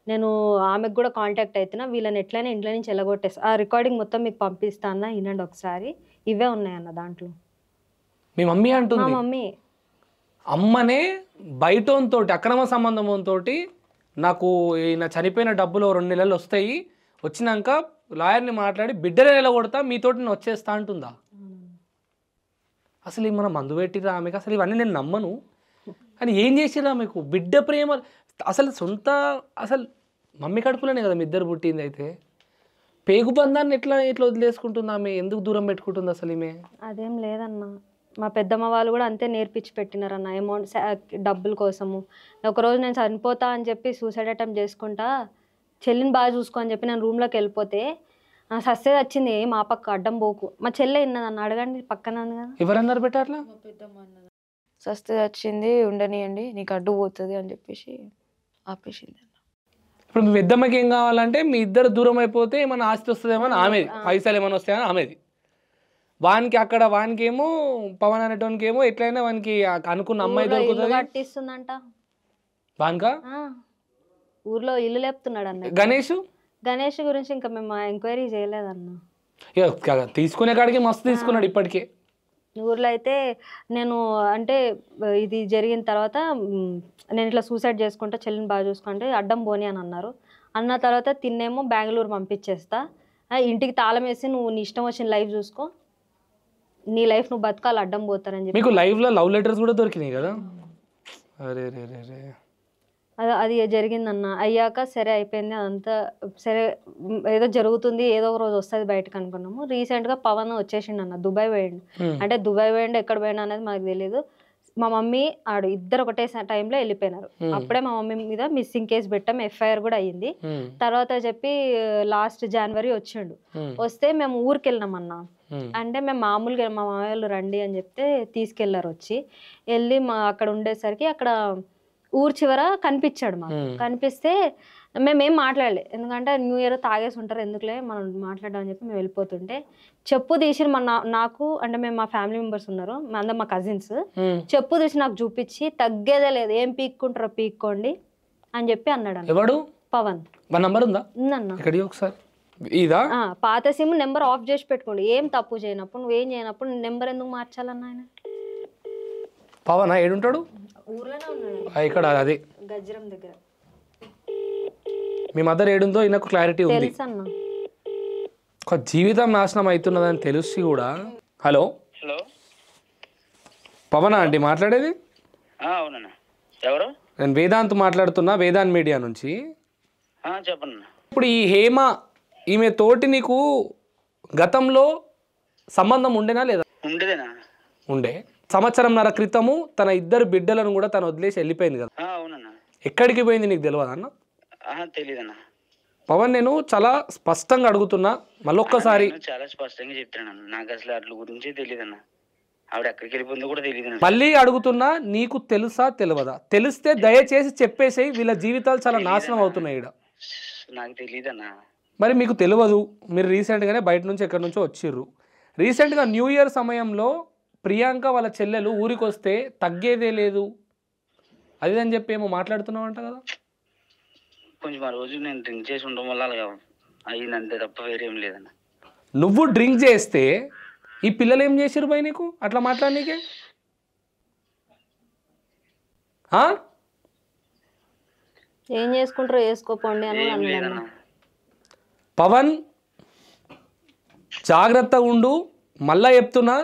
నేను ఆమెకు కూడా కాంటాక్ట్ అవుతున్నా. వీళ్ళని ఎట్లయినా ఇంట్లో నుంచి వెళ్ళగొట్టేస్తా. ఆ రికార్డింగ్ మొత్తం మీకు పంపిస్తా అన్న, వినండి ఒకసారి. ఇవే ఉన్నాయన్న దాంట్లో. మీ మమ్మీ అంటుంది, మా మమ్మీ అమ్మనే బయటతో అక్రమ సంబంధంతో నాకు ఈయన చనిపోయిన డబ్బులు 2 నెలలు వస్తాయి, వచ్చినాక లాయర్ని మాట్లాడి బిడ్డలే నిలగొడతా, మీతోటి నేను వచ్చేస్తా అంటుందా? అసలు మన మందు పెట్టిరా ఆమెకు? అసలు ఇవన్నీ నేను నమ్మను. కానీ ఏం చేసిరా ఆమెకు? బిడ్డ ప్రేమ అసలు సొంత, అసలు మమ్మీ కడుపులోనే కదా మీ ఇద్దరు పుట్టింది. అయితే పేగు బంధాన్ని ఎట్లా వదిలేసుకుంటుంది ఆమె? ఎందుకు దూరం పెట్టుకుంటుంది అసలు ఈమె? అదేం లేదన్న, మా పెద్దమ్మ వాళ్ళు కూడా అంతే నేర్పించి పెట్టినారన్న. అమౌంట్ డబ్బుల కోసము. ఒకరోజు నేను చనిపోతా అని చెప్పి సూసైడ్ అటెంప్ట్ చేసుకుంటా, చెల్లిని బాగా చూసుకో అని చెప్పి నేను రూమ్లోకి వెళ్ళిపోతే సస్తే వచ్చింది, మా పక్క అడ్డం పోకు. మా చెల్లె ఇన్నదన్న, అడగండి పక్కన ఉంది కదా. ఎవరన్నారు పెట్టారు? సస్తే వచ్చింది, ఉండనియండి, నీకు అడ్డు పోతుంది అని చెప్పేసి ఆపేసింది. ఇప్పుడు మీ పెద్దమ్మకి ఏం కావాలంటే మీ ఇద్దరు దూరం అయిపోతే ఏమైనా ఆస్తి వస్తుందేమో అని ఆమెది, పైసలు ఏమైనా వస్తాయని ఆమెది. వానికి ఏమో పవన్ అనేటోనికి ఏమో ఎట్లయినా వానికి అనుకున్న అమ్మాయి దొరుకుతుంది కట్టిస్తుందంట. వానికా ఊర్లో ఇల్లు లేపుతున్నాడు అన్న. గణేష్ గురించి ఇంకా మేము ఎంక్వైరీ చేయలేదన్న. తీసుకునే కాడికి మస్తు తీసుకున్నాడు ఇప్పటికే. ఊర్లో అయితే నేను అంటే ఇది జరిగిన తర్వాత నేను ఇట్లా సూసైడ్ చేసుకుంటా, చెల్లిని బాగా చూసుకుంటే అడ్డం పోని అని అన్నారు. అన్న తర్వాత తిన్నేమో బెంగళూరు పంపించేస్తా, ఇంటికి తాళం వేసి నువ్వు నీ ఇష్టం వచ్చిన లైఫ్ చూసుకో, నీ లైఫ్ నువ్వు బతకాలి, అడ్డం పోతానని చెప్పి. మీకు లైవ్లో లవ్ లెటర్స్ కూడా దొరికినాయి కదా? అరే రే రే, అది జరిగిందన్న. అయ్యాక సరే అయిపోయింది అదంతా, సరే ఏదో జరుగుతుంది, ఏదో ఒక రోజు వస్తుంది బయటకు అనుకున్నాము. రీసెంట్గా పవన్ వచ్చేసిండు అన్న, దుబాయ్ పోయిండు. అంటే దుబాయ్ పోయిండు, ఎక్కడ పోయిండు అనేది మాకు తెలియదు. మా మమ్మీ ఆడు ఇద్దరు ఒకటే టైంలో వెళ్ళిపోయినారు. అప్పుడే మా మమ్మీ మీద మిస్సింగ్ కేసు పెట్టాం, ఎఫ్ఐఆర్ కూడా అయ్యింది. తర్వాత చెప్పి లాస్ట్ జనవరి వచ్చిండు. వస్తే మేము ఊరికి వెళ్ళినాం అన్న. అంటే మేము మామూలుగా మా మామయ్య వాళ్ళు రండి అని చెప్తే తీసుకెళ్లారు. వచ్చి వెళ్ళి అక్కడ ఉండేసరికి అక్కడ ఊరు చివర కనిపించాడు మాకు. కనిపిస్తే మేమేం మాట్లాడలే, ఎందుకంటే న్యూ ఇయర్ తాగేసి ఉంటారు, ఎందుకులే మనం మాట్లాడడం అని చెప్పి మేము వెళ్ళిపోతుంటే చెప్పు తీసి నాకు అంటే మేము మా ఫ్యామిలీ మెంబర్స్ ఉన్నారు, అందరం మా కజిన్స్, చెప్పు తీసి నాకు చూపించి తగ్గేదే లేదు, ఏం పీక్కుంటారో పీక్కోండి అని చెప్పి అన్నాడు. ఎవడు? పవన్. ఉందన్న ఒకసారి పాత సిమ్ నెంబర్ ఆఫ్ చేసి పెట్టుకోండి, ఏం తప్పు చేయనప్పుడు నువ్వేం చేయనప్పుడు నెంబర్ ఎందుకు మార్చాలన్న ఆయన. పవన్ ఏడుంటాడు? ఊర్లోనే ఉన్నాడు, ఇక్కడ అదే గజ్రం దగ్గర. మీ మదర్ ఏడుందో ఈయనకు క్లారిటీ ఉంది. ఒక జీవితం నాశనం అవుతున్నదని తెలిసి కూడా. హలో హలో, పవనా అండి మాట్లాడేది? అవునన్నా. ఎవరు? నేను వేదాంత్ మాట్లాడుతున్నా, వేదాంత్ మీడియా నుంచి. చెప్పండి. ఇప్పుడు ఈ హేమ ఈమె తోటి నీకు గతంలో సంబంధం ఉండేనా లేదా? ఉండేదేనా? ఉండే. సంవత్సరంన్నర క్రితము తన ఇద్దరు బిడ్డలను కూడా తను వదిలేసి వెళ్ళిపోయింది కదా. అవునన్నా. ఎక్కడికి పోయింది నీకు తెలియదు అన్న? తెలీదన్నా. పవన్, నేను చాలా స్పష్టంగా అడుగుతున్నా, మళ్ళొక్కసారి. చాలా స్పష్టంగా చెప్తాను, నాకు అసలు అట్ల గురించి తెలియదన్నా. ఆవిడ ఎక్కడికి వెళ్ళిపోయిందో కూడా తెలియదు. మళ్ళీ అడుగుతున్నా, నీకు తెలుసా తెలియదా? తెలిస్తే దయచేసి చెప్పేసేయి, వీళ్ళ జీవితాలు చాలా నాశనం అవుతున్నాయి ఇక్కడ. నాకు తెలియదన్నా. మరి మీకు తెలియదు, మీరు రీసెంట్గానే బయట నుంచి ఎక్కడి నుంచో వచ్చిర్రు. రీసెంట్గా న్యూ ఇయర్ సమయంలో ప్రియాంక వాళ్ళ చెల్లెలు ఊరికి వస్తే తగ్గేదే లేదు అది అని చెప్పి ఏమో మాట్లాడుతున్నావు అంట కదా. కొంచెం ఆ రోజు నేను డ్రింక్ చేసి ఉండడం వల్ల అలాగా అయ్యిందంతే తప్ప వేరేం లేదన్న. నువ్వు డ్రింక్ చేస్తే ఈ పిల్లలు ఏం చేసిరు భయ్ నీకు అట్లా మాట్లాడనీకే? ఏం చేసుకుంటారో వేసుకోపోండి అని ఏం అన్నాడు. లేదన్నా. పవన్ జాగ్రత్తగా ఉండు, మళ్ళా చెప్తున్నా,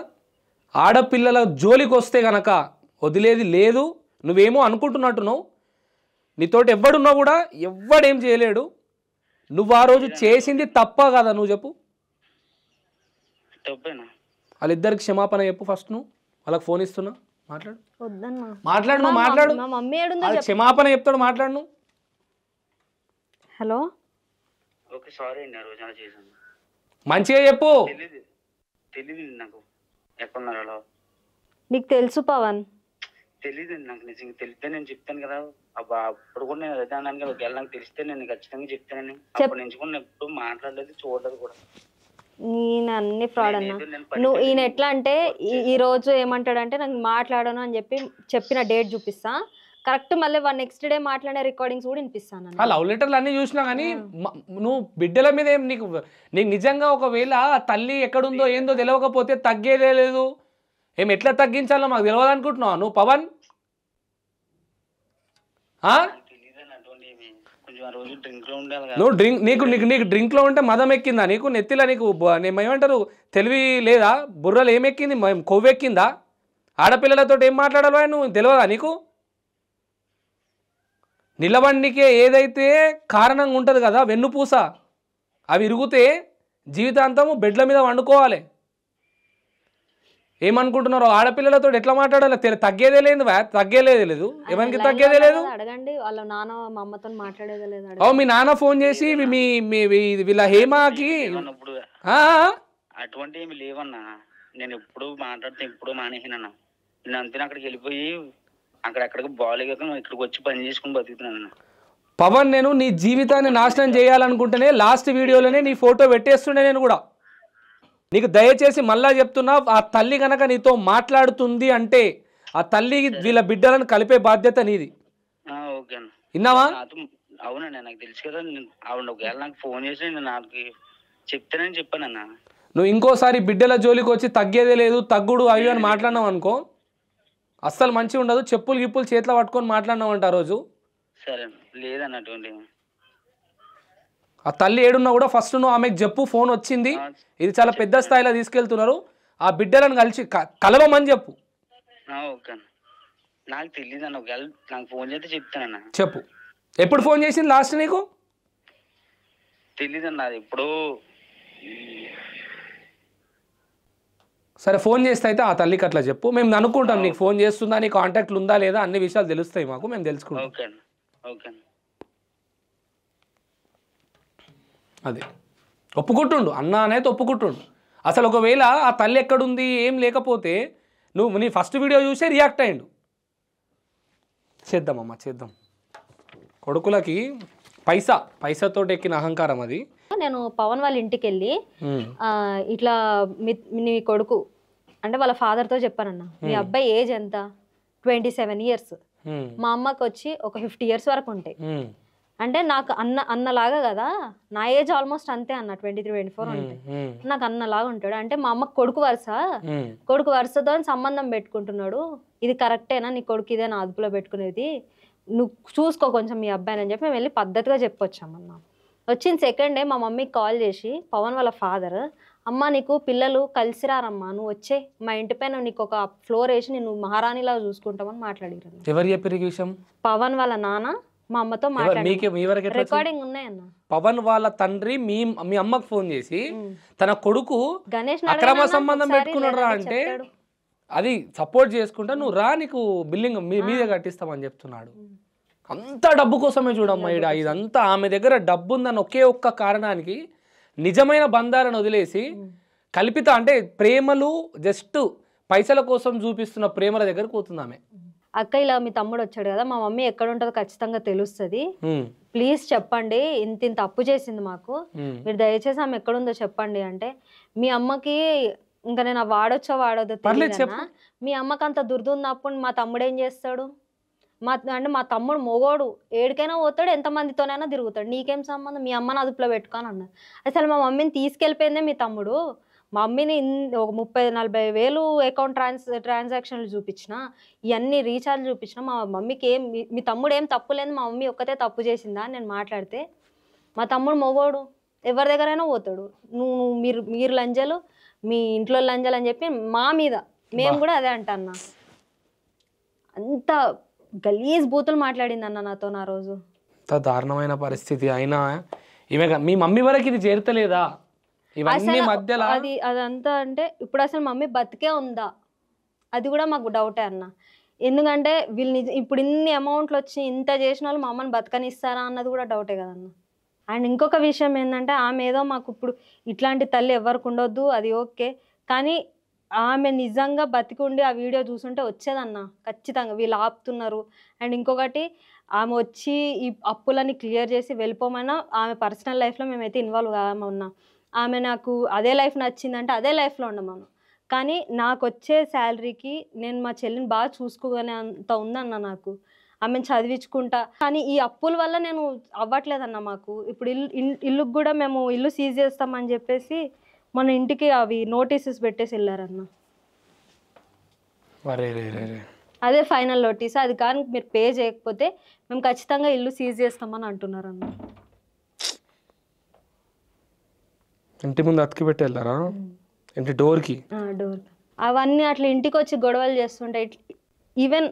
ఆడపిల్లల జోలికి వస్తే గనక వదిలేది లేదు. నువ్వేమో అనుకుంటున్నట్టున్నావు, నీతోటి ఎవడున్నా కూడా ఎవ్వడేం చేయలేడు. నువ్వు ఆ రోజు చేసింది తప్ప కదా? నువ్వు చెప్పు. తప్పేనా? వాళ్ళిద్దరికి క్షమాపణ చెప్పు ఫస్ట్. నువ్వు వాళ్ళకి ఫోన్ ఇస్తున్నా, మాట్లాడు. వద్దన్నా. మాట్లాడు, నువ్వు మాట్లాడు. మా మమ్మీ ఏడుందో వాళ్ళకి క్షమాపణ చెప్తాడు, మాట్లాడు నువ్వు. హలో. ఓకే సారీ అండి, ఆ రోజు అలా చేశాను. మంచిగా చెప్పు. తెలీదు నాకు ఎక్కడున్నారు అలా. నీకు తెలుసు పవన్. తెలీదు నాకు, నిజంగా తెలిస్తే నేను చెప్తాను కదా. అబ్బా అప్పుడు కూడా నేను అదే అన్నాను కదా, ఒకవేళ నాకు తెలిస్తే నేను ఖచ్చితంగా చెప్తానని. అప్పటి నుంచి కూడా నేను ఎప్పుడు మాట్లాడలేదు, చూడలేదు కూడా. ఈయన అన్ని ఫ్రాడ్ అన్న. నువ్వు ఈయన ఎట్లా అంటే ఈ రోజు ఏమంటాడంటే నాకు మాట్లాడను అని చెప్పిన డేట్ చూపిస్తా, కరెక్ట్ మళ్ళీ నెక్స్ట్ డే మాట్లాడే రికార్డింగ్స్ కూడా వినిపిస్తాను. ఆ లవ్ లెటర్లు అన్నీ చూసినా కానీ నువ్వు బిడ్డల మీద ఏం నీకు నిజంగా ఒకవేళ తల్లి ఎక్కడుందో ఏందో తెలియకపోతే తగ్గేదే లేదు. ఏం ఎట్లా తగ్గించాలో మాకు తెలియదు అనుకుంటున్నావు నువ్వు పవన్? నువ్వు నీకు డ్రింక్లో ఉంటే మదం ఎక్కిందా? నీకు నెత్తిలో నీకు ఏమంటారు తెలివి లేదా? బుర్రలు ఏమెక్కింది? కొవ్వెక్కిందా? ఆడపిల్లలతో ఏం మాట్లాడాలో నువ్వు తెలియదా నీకు? నిలబడికే ఏదైతే కారణంగా ఉంటుంది కదా, వెన్నుపూస, అవి ఇరుగుతే జీవితాంతము బెడ్ల మీద వండుకోవాలి. ఏమనుకుంటున్నారు? ఆడపిల్లలతో ఎట్లా మాట్లాడాలి? తగ్గేదే లేదు, తగ్గేదే లేదు. ఎవరికి తగ్గేదే లేదు? అడగండి వాళ్ళ నాన్న మా అమ్మతో మాట్లాడేదే లేదు. ఓ మీ నాన్న ఫోన్ చేసి వీళ్ళ హేమాకి అటువంటి ఏమి లేవన్నా. నేను ఎప్పుడు మాట్లాడితే ఎప్పుడు మానేసినా. నేను అంతే అక్కడికి వెళ్ళిపోయి అక్కడెక్కడికి బాగాలేక ఇక్కడికి వచ్చి పని చేసుకుని బతుకుతున్నాను. పవన్, నేను నీ జీవితాన్ని నాశనం చేయాలనుకుంటేనే లాస్ట్ వీడియోలోనే నీ ఫోటో పెట్టేస్తుండే నేను కూడా. నీకు దయచేసి మళ్ళా చెప్తున్నా, ఆ తల్లి కనుక నీతో మాట్లాడుతుంది అంటే ఆ తల్లి వీళ్ళ బిడ్డలను కలిపే బాధ్యత నీది. విన్నావా? అవునండి, నాకు తెలుసు కదా. ఆవిడ ఒకవేళ నాకు ఫోన్ చేసి నేను నాకు చెప్తానని చెప్పానన్నా. నువ్వు ఇంకోసారి బిడ్డల జోలికి వచ్చి తగ్గేదే లేదు, తగ్గుడు అయ్యో అని మాట్లాడినావు అనుకో, అస్సలు మంచిగా ఉండదు. చెప్పులు గిప్పులు చేతిలో పట్టుకొని మాట్లాడినావు అంట ఆ రోజు. సరే లేదన్నటువంటి ఆ తల్లి ఏడున్నా కూడా ఫస్ట్ నువ్వు ఆమెకు చెప్పు, ఫోన్ వచ్చింది, ఇది చాలా పెద్ద స్థాయిలో తీసుకెళ్తున్నారు, ఆ బిడ్డలను కలిసి కలవమని చెప్పు. ఓకే, నాకు తెలియదు అన్న. ఒకవేళ నాకు ఫోన్ చేస్తే చెప్తానన్నా. చెప్పు. ఎప్పుడు ఫోన్ చేసింది లాస్ట్ నీకు? తెలీదు అన్న, అది ఎప్పుడు. సరే ఫోన్ చేస్తే అయితే ఆ తల్లికి అట్లా చెప్పు, మేము అనుకుంటాం నీకు ఫోన్ చేస్తుందా, నీ కాంటాక్ట్లు ఉందా లేదా, అన్ని విషయాలు తెలుస్తాయి మాకు, మేము తెలుసుకుంటాం. Okay okay. అదే ఒప్పుకుంటుండు అన్న అనేది ఒప్పుకుంటుండు. అసలు ఒకవేళ ఆ తల్లి ఎక్కడుంది ఏం లేకపోతే నువ్వు నీ ఫస్ట్ వీడియో చూసే రియాక్ట్ అయ్యిండు. చేద్దామమ్మా చేద్దాం. కొడుకులకి పైసాతో ఎక్కిన అహంకారం అది. నేను పవన్ వాళ్ళ ఇంటికి వెళ్ళి ఇట్లా నీ కొడుకు అంటే వాళ్ళ ఫాదర్తో చెప్పానన్న, మీ అబ్బాయి ఏజ్ ఎంత? 27 years. మా అమ్మకి వచ్చి ఒక 50 years వరకు ఉంటాయి. అంటే నాకు అన్నలాగా కదా, నా ఏజ్ ఆల్మోస్ట్ అంతే అన్న, 23-24 ఉంటాయి. నాకు అన్నలాగా ఉంటాడు. అంటే మా అమ్మకి కొడుకు వరుసతో సంబంధం పెట్టుకుంటున్నాడు. ఇది కరెక్టేనా? నీ కొడుకు ఇదే నా అదుపులో పెట్టుకునేది, నువ్వు చూసుకో కొంచెం మీ అబ్బాయిని అని చెప్పి మేము వెళ్ళి పద్ధతిగా చెప్పొచ్చామన్న. వచ్చిన సెకండ్ డే మా మమ్మీకి కాల్ చేసి పవన్ వాళ్ళ ఫాదర్, అమ్మ నీకు పిల్లలు కలిసిరారమ్మా, నువ్వు వచ్చే మా ఇంటి పైన నీకు ఒక ఫ్లోర్ వేసి నేను మహారాణిలా చూసుకుంటామని మాట్లాడారు. ఎవరు చెప్పారు ఈ విషయం? పవన్ వాళ్ళ నాన్న మా అమ్మతో మాట్లాడారు. రికార్డింగ్ ఉన్నాయన్న. పవన్ వాళ్ళ తండ్రి మీ అమ్మకు ఫోన్ చేసి తన కొడుకు గణేష్ అక్రమ సంబంధం పెట్టుకున్నాడు రా అంటే అది సపోర్ట్ చేసుకుంటా నువ్వు రా, నీకు బిల్డింగ్ మీదే కట్టిస్తామని చెప్తున్నాడు. అంతా డబ్బు కోసమే చూడమ్మా ఈడ. ఇదంతా ఆమె దగ్గర డబ్బు ఉందని ఒకే ఒక్క కారణానికి నిజమైన బంధాలను వదిలేసి కల్పిత అంటే ప్రేమలు జస్ట్ పైసల కోసం చూపిస్తున్న ప్రేమల దగ్గరకు పోతుంది ఆమె. అక్క ఇలా మీ తమ్ముడు వచ్చాడు కదా, మా మమ్మీ ఎక్కడ ఉంటుందో ఖచ్చితంగా తెలుస్తుంది, ప్లీజ్ చెప్పండి, ఇంత అప్పు చేసింది మాకు, మీరు దయచేసి ఆమె ఎక్కడుందో చెప్పండి అంటే, మీ అమ్మకి ఇంకా నేను వాడొచ్చో వాడొద్దో తెలియదు, మీ అమ్మకి అంత దుర్దు ఉన్నప్పుడు మా తమ్ముడు ఏం చేస్తాడు, అంటే మా తమ్ముడు మొగోడు, ఏడికైనా పోతాడు, ఎంతమందితోనైనా తిరుగుతాడు, నీకేం సంబంధం, మీ అమ్మని అదుపులో పెట్టుకొని అన్నారు. అసలు మా మమ్మీని తీసుకెళ్ళిపోయిందే మీ తమ్ముడు, మా మమ్మీని ఒక 30-40 వేలు అకౌంట్ ట్రాన్సాక్షన్లు చూపించిన, ఇవన్నీ రీఛార్జ్ చూపించిన, మా మమ్మీకి ఏం మీ తమ్ముడు ఏం తప్పు లేదు, మా మమ్మీ ఒక్కతే తప్పు చేసిందా అని నేను మాట్లాడితే, మా తమ్ముడు మొగోడు ఎవరి దగ్గరైనా పోతాడు, మీరు లంజలు, మీ ఇంట్లో లంజలు అని చెప్పి మా మీద మేము కూడా అదే అంటన్నా. అంత గలీజ్ బూతులు మాట్లాడింది అన్న నాతో నా రోజు. అంత దారుణమైన పరిస్థితి అయినా ఈమె మీ మమ్మీ వరకు ఇది చేరతలేదా ఇవన్నీ మధ్యలో? అదంతా అంటే ఇప్పుడు అసలు మమ్మీ బతికే ఉందా అది కూడా మాకు డౌటే అన్న. ఎందుకంటే వీళ్ళు ఇప్పుడు ఇన్ని అమౌంట్లు వచ్చి ఇంత చేసిన వాళ్ళు మా అమ్మని బతకనిస్తారా అన్నది కూడా డౌటే కదన్న. అండ్ ఇంకొక విషయం ఏంటంటే, ఆమె ఏదో మాకు ఇప్పుడు ఇట్లాంటి తల్లి ఎవరికి ఉండొద్దు అది ఓకే, కానీ ఆమె నిజంగా బతికుండి ఆ వీడియో చూసుంటే వచ్చేదన్న ఖచ్చితంగా. వీళ్ళు ఆపుతున్నారు. అండ్ ఇంకొకటి, ఆమె వచ్చి ఈ అప్పులని క్లియర్ చేసి వెళ్ళిపోమైనా ఆమె పర్సనల్ లైఫ్లో మేమైతే ఇన్వాల్వ్ కామన్నా. ఆమె నాకు అదే లైఫ్ నచ్చిందంటే అదే లైఫ్లో ఉండమను, కానీ నాకు వచ్చే శాలరీకి నేను మా చెల్లిని బాగా చూసుకోగానే అంత ఉందన్న నాకు. ఆమెను చదివించుకుంటా, కానీ ఈ అప్పుల వల్ల నేను అవ్వట్లేదన్న. మాకు ఇప్పుడు ఇల్లుకి కూడా మేము ఇల్లు సీజ్ చేస్తామని చెప్పేసి మన ఇంటికి అవి నోటీసెస్ పెట్టేసి వెళ్ళారన్న. అదే ఫైనల్ నోటీస్, అది కానీ మీరు పే చేయకపోతే మేము ఖచ్చితంగా ఇల్లు సీజ్ చేస్తామని అంటున్నారు అన్న. ఇంటి ముందు అతికి పెట్టి వెళ్తారా? ఇంటి డోర్కి అవన్నీ అట్లా ఇంటికి వచ్చి గొడవలు చేస్తుంటాయి. ఈవెన్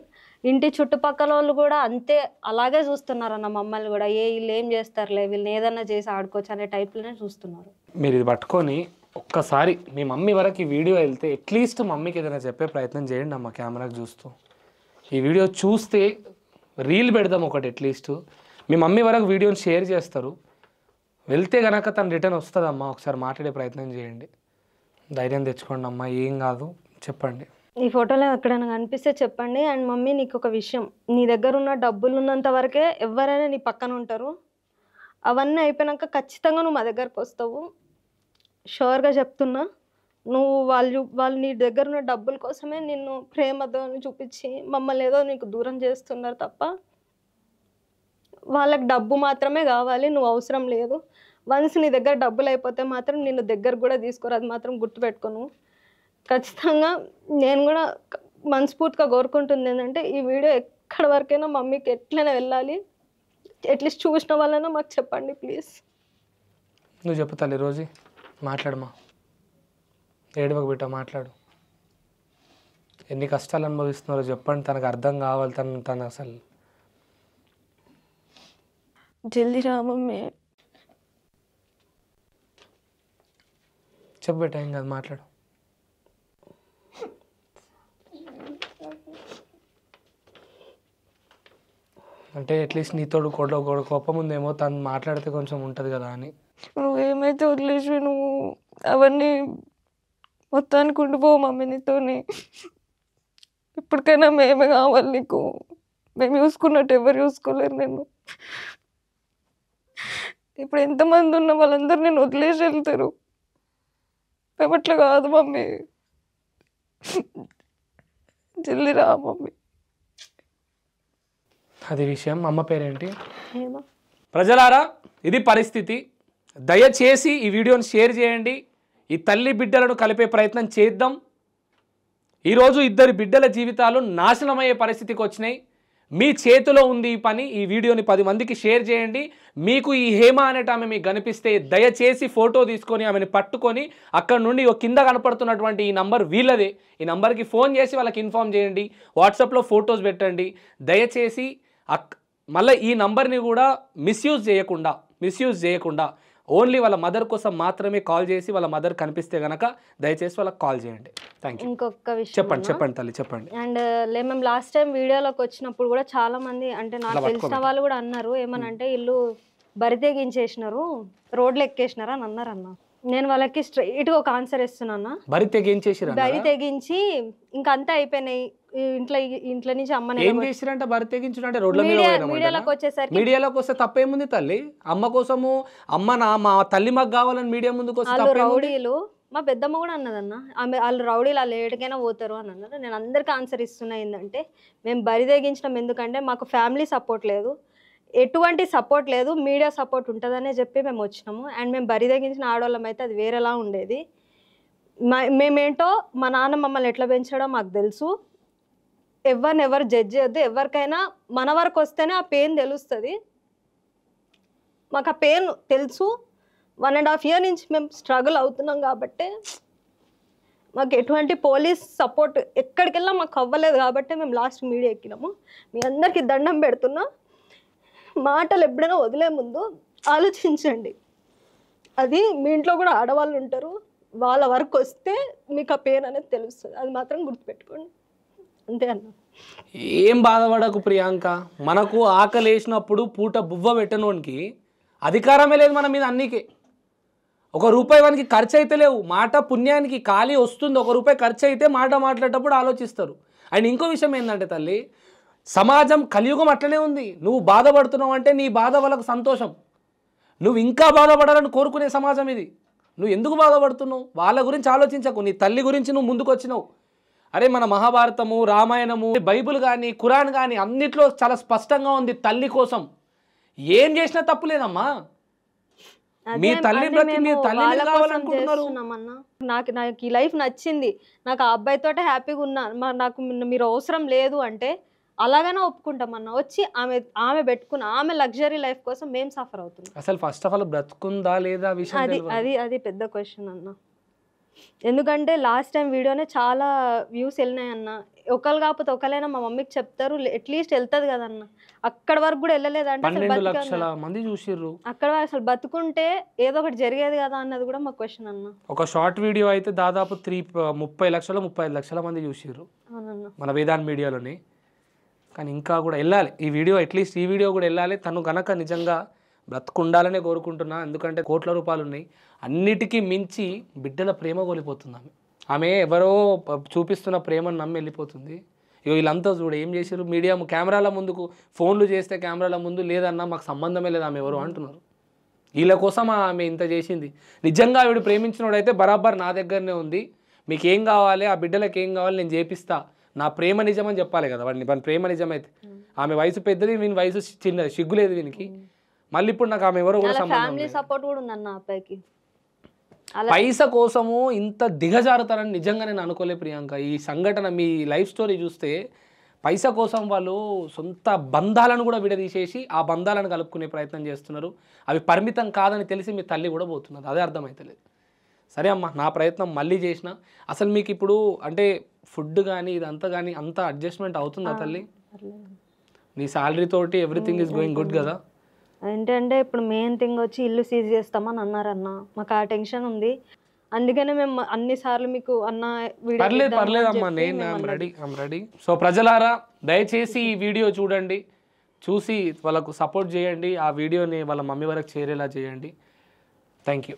ఇంటి చుట్టుపక్కల వాళ్ళు కూడా అంతే అలాగే చూస్తున్నారన్న మమ్మల్ని కూడా. వీళ్ళు ఏం చేస్తారులే, వీళ్ళని ఏదన్నా చేసి ఆడుకోవచ్చు అనే టైప్లోనే చూస్తున్నారు. మీరు ఇది పట్టుకొని ఒక్కసారి మీ మమ్మీ వరకు ఈ వీడియో వెళ్తే అట్లీస్ట్ మమ్మీకి ఏదైనా చెప్పే ప్రయత్నం చేయండి అమ్మ, కెమెరాకి చూస్తూ. ఈ వీడియో చూస్తే రీల్ పెడదాం ఒకటి, అట్లీస్ట్ మీ మమ్మీ వరకు వీడియోని షేర్ చేస్తారు. వెళ్తే కనుక తను రిటర్న్ వస్తుందమ్మా, ఒకసారి మాట్లాడే ప్రయత్నం చేయండి. ధైర్యం తెచ్చుకోండి అమ్మా, ఏం కాదు, చెప్పండి. ఈ ఫోటోలో ఎక్కడైనా కనిపిస్తే చెప్పండి. అండ్ మమ్మీ, నీకు ఒక విషయం, నీ దగ్గర ఉన్న డబ్బులు ఉన్నంత వరకే ఎవరైనా నీ పక్కన ఉంటారు. అవన్నీ అయిపోయాక ఖచ్చితంగా నువ్వు మా దగ్గరకు వస్తావు, షూర్గా చెప్తున్నా. నువ్వు వాళ్ళు నీ దగ్గర ఉన్న డబ్బుల కోసమే నిన్ను ప్రేమతో చూపించి మమ్మల్ని ఏదో నీకు దూరం చేస్తున్నారు తప్ప, వాళ్ళకి డబ్బు మాత్రమే కావాలి, నువ్వు అవసరం లేదు. వన్స్ నీ దగ్గర డబ్బులు అయిపోతే మాత్రం నిన్ను దగ్గర కూడా తీసుకోరు, అది మాత్రం గుర్తుపెట్టుకోను. ఖచ్చితంగా నేను కూడా మనస్ఫూర్తిగా కోరుకుంటుంది ఏంటంటే, ఈ వీడియో ఎక్కడి వరకైనా మమ్మీకి ఎట్లైనా వెళ్ళాలి, అట్లీస్ట్ చూసిన వాళ్ళైనా మాకు చెప్పండి ప్లీజ్. నువ్వు చెప్పు తల్లి, రోజు మాట్లాడమా, ఏడవకు బిడ్డ, మాట్లాడు. ఎన్ని కష్టాలు అనుభవిస్తున్నారో చెప్పండి, తనకు అర్థం కావాలి. తను అసలు జల్దీ రా మమ్మీ. చెప్పు బిడ్డ, ఏం కాదు, మాట్లాడు. అంటే అట్లీస్ట్ నీతోడు కోపం ఉందేమో, తను మాట్లాడితే కొంచెం ఉంటుంది కదా అని. నువ్వేమైతే వదిలేసి నువ్వు అవన్నీ మొత్తానికి ఉండిపోవు మమ్మీ నీతోని. ఇప్పటికైనా మేమే కావాలి నీకు, మేము చూసుకున్నట్టు ఎవరు చూసుకోలేరు నేను. ఇప్పుడు ఎంతమంది ఉన్న వాళ్ళందరూ నేను వదిలేసి వెళ్తారు, మేము అట్లా కాదు మమ్మీ. జల్దీ రా మమ్మీ. అది విషయం. అమ్మ పేరేంటి? ప్రజలారా, ఇది పరిస్థితి. దయచేసి ఈ వీడియోని షేర్ చేయండి. ఈ తల్లి బిడ్డలను కలిపే ప్రయత్నం చేద్దాం. ఈరోజు ఇద్దరు బిడ్డల జీవితాలు నాశనమయ్యే పరిస్థితికి వచ్చినాయి. మీ చేతిలో ఉంది ఈ పని. ఈ వీడియోని 10 మందికి షేర్ చేయండి. మీకు ఈ హేమ అనేట ఆమె మీకు కనిపిస్తే దయచేసి ఫోటో తీసుకొని ఆమెను పట్టుకొని అక్కడ నుండి కింద కనపడుతున్నటువంటి ఈ నంబర్ వీళ్ళదే, ఈ నంబర్కి ఫోన్ చేసి వాళ్ళకి ఇన్ఫామ్ చేయండి. వాట్సాప్లో ఫొటోస్ పెట్టండి దయచేసి. మళ్ళీ ఈ నంబర్ని కూడా మిస్యూజ్ చేయకుండా ఓన్లీ వాళ్ళ మదర్ కోసం మాత్రమే కాల్ చేసి వాళ్ళ మదర్ కనిపిస్తే కనుక దయచేసి వాళ్ళకి కాల్ చేయండి. Thank you. ఇంకొక విషయం చెప్పండి తల్లి, చెప్పండి. అండ్ మేము లాస్ట్ టైం వీడియోలోకి వచ్చినప్పుడు కూడా చాలా మంది, అంటే నాకు తెలిసిన వాళ్ళు కూడా అన్నారు, ఏమనంటే ఇల్లు బరితెగించేసినారు, రోడ్లు ఎక్కేసినారు అని అన్నారు అన్న. నేను వాళ్ళకి స్ట్రైట్ గా ఒక ఆన్సర్ ఇస్తున్నాను. బరి తెగించేసిరా? బరి తెగించి ఇంకా అంతా అయిపోయినాయి. ఇంట్లో నుంచి అమ్మ ఏం చేసిరంటే బరి తెగించడం అంటే రోడ్ల మీద మీడియాలోకి వచ్చేసరికి మీడియాలోకి వస్తే తప్పేముంది తల్లి? అమ్మ కోసము మా తల్లి మాకు కావాలని మీడియా ముందుకు వస్తే వాళ్ళు రౌడీలు. మా పెద్దమ్మ కూడా అన్నదన్న, ఆమె వాళ్ళు రౌడీలు వాళ్ళు ఏడికైనా పోతారు అని అన్నారు. నేను అందరికీ ఆన్సర్ ఇస్తున్నా ఏంటంటే, మేము బరి తెగించడం ఎందుకంటే మాకు ఫ్యామిలీ సపోర్ట్ లేదు, ఎటువంటి సపోర్ట్ లేదు, మీడియా సపోర్ట్ ఉంటుందనే చెప్పి మేము వచ్చినాము. అండ్ మేము బరి తెగించిన ఆడవాళ్ళం అయితే అది వేరేలా ఉండేది. మేమేంటో మా నాన్న మమ్మల్ని ఎట్లా పెంచడో మాకు తెలుసు. ఎవరు జడ్జ్ చేయొద్దు. ఎవరికైనా మన వరకు వస్తేనే ఆ పెయిన్ తెలుస్తుంది. మాకు ఆ పెయిన్ తెలుసు. 1.5 year నుంచి మేము స్ట్రగుల్ అవుతున్నాం కాబట్టి మాకు ఎటువంటి పోలీస్ సపోర్ట్ ఎక్కడికెళ్ళా మాకు అవ్వలేదు కాబట్టి మేము లాస్ట్ మీడియా ఎక్కినాము. మీ అందరికీ దండం పెడుతున్నా, మాటలు ఎప్పుడైనా వదిలే ముందు ఆలోచించండి. అది మీ ఇంట్లో కూడా ఆడవాళ్ళు ఉంటారు, వాళ్ళ వరకు వస్తే మీకు ఆ పెయిన్ అనేది తెలుస్తుంది. అది మాత్రం గుర్తుపెట్టుకోండి, అంతే అన్న. ఏం బాధపడకు ప్రియాంక, మనకు ఆకలి వేసినప్పుడు పూట బువ్వ పెట్టనోనికి అధికారమే లేదు మన మీద అన్నికే. ₹1 వానికి ఖర్చు అయితే లేవు, మాట పుణ్యానికి ఖాళీ వస్తుంది. ₹1 ఖర్చు అయితే మాట మాట్లాడేటప్పుడు ఆలోచిస్తారు. అండ్ ఇంకో విషయం ఏంటంటే తల్లి, సమాజం కలియుగం అట్లనే ఉంది. నువ్వు బాధపడుతున్నావు అంటే నీ బాధ వాళ్ళకు సంతోషం. నువ్వు ఇంకా బాధపడాలని కోరుకునే సమాజం ఇది. నువ్వు ఎందుకు బాధపడుతున్నావు? వాళ్ళ గురించి ఆలోచించకు, నీ తల్లి గురించి నువ్వు ముందుకు వచ్చినావు. అరే మన మహాభారతము, రామాయణము, బైబుల్ కానీ, ఖురాన్ కానీ అన్నిట్లో చాలా స్పష్టంగా ఉంది తల్లి కోసం. ఏం చేసినా తప్పు లేదమ్మా. మీ తల్లి బ్రతి మీ తల్లిని కావాలనుకుంటున్నారు. నాకు ఈ లైఫ్ నచ్చింది, నాకు ఆ అబ్బాయితోటే హ్యాపీగా ఉన్నా, నాకు మీరు అవసరం లేదు అంటే అలాగనే ఒప్పుకుంటామన్నా. వచ్చి ఆమె పెట్టుకున్న ఆమె లగ్జరీ లైఫ్ కోసం మేము సఫర్ అవుతున్నాం. అసలు ఫస్ట్ ఆఫ్ ఆల్ బ్రతుకుందా లేదా విషయం అది పెద్ద క్వశ్చన్ అన్న. ఎందుకంటే లాస్ట్ టైం వీడియోనే చాలా వ్యూస్ వెళ్ళినాయి అన్న. ఒకరు కాకపోతే ఒకరైనా మా మమ్మీకి చెప్తారు, అట్లీస్ట్ వెళ్తుంది కదన్న. అక్కడ వరకు కూడా వెళ్ళలేదంటే 12 లక్షల మంది చూసిర్రు. అక్కడ అసలు బతుకుంటే ఏదో ఒకటి జరిగేది కదా అన్నది కూడా మా క్వశ్చన్ అన్న. ఒక షార్ట్ వీడియో అయితే దాదాపు 30 లక్షల 35 లక్షల మంది చూసిర్రు మన వేదాంత్ మీడియాలోని. కానీ ఇంకా కూడా వెళ్ళాలి ఈ వీడియో, అట్లీస్ట్ ఈ వీడియో కూడా వెళ్ళాలి. తను కనుక నిజంగా బ్రతుకుండాలనే కోరుకుంటున్నా. ఎందుకంటే కోట్ల రూపాయలు ఉన్నాయి, అన్నిటికీ మించి బిడ్డల ప్రేమ కోల్పోతుంది ఆమె. ఎవరో చూపిస్తున్న ప్రేమను నమ్మి వెళ్ళిపోతుంది. ఇక వీళ్ళంతా చూడు ఏం చేశారు, మీడియా కెమెరాల ముందుకు ఫోన్లు చేస్తే కెమెరాల ముందు లేదన్నా మాకు సంబంధమే లేదు ఆమె ఎవరు అంటున్నారు. వీళ్ళ కోసం ఆమె ఇంత చేసింది. నిజంగా ఆవిడ ప్రేమించినోడైతే బరాబర్ నా దగ్గరనే ఉంది, మీకు ఏం కావాలి, ఆ బిడ్డలకు ఏం కావాలి నేను చేపిస్తా, నా ప్రేమ నిజమని చెప్పాలి కదా వాడిని. వాడి ప్రేమ నిజమైతే ఆమె వయసు పెద్దది, వీని వయసు చిన్నది, సిగ్గులేదు వీనికి. మళ్ళీ ఇప్పుడు నాకు ఆమె ఎవరో కూడా ఫ్యామిలీ సపోర్ట్ కూడా ఉందన్న అబ్బాయికి. పైసా కోసము ఇంత దిగజారుతారని నిజంగా నేను అనుకోలే ప్రియాంక. ఈ సంఘటన మీ లైఫ్ స్టోరీ చూస్తే పైసా కోసం వాళ్ళు సొంత బంధాలను కూడా విడదీసేసి ఆ బంధాలను కలుపుకునే ప్రయత్నం చేస్తున్నారు. అవి పరిమితం కాదని తెలిసి మీ తల్లి కూడా పోతున్నారు, అదే అర్థమవుతలేదు. సరే అమ్మ, నా ప్రయత్నం మళ్ళీ చేసిన. అసలు మీకు ఇప్పుడు అంటే ఫుడ్ కానీ ఇదంతా కానీ అంతా అడ్జస్ట్మెంట్ అవుతుందా తల్లి? నీ శాలరీ తోటి ఎవ్రీథింగ్ ఈజ్ గోయింగ్ గుడ్ కదా? ఏంటంటే ఇప్పుడు మెయిన్ థింగ్ వచ్చి ఇల్లు సీజ్ చేస్తామని అన్నారన్న. మాకు ఆ టెన్షన్ ఉంది, అందుకనే మేము అన్నిసార్లు మీకు అన్న పర్లేదమ్మా, నేను ఐమ్ రెడీ. సో ప్రజలారా దయచేసి ఈ వీడియో చూడండి, చూసి వాళ్ళకు సపోర్ట్ చేయండి, ఆ వీడియోని వాళ్ళ మమ్మీ వరకు చేరేలా చేయండి. Thank you.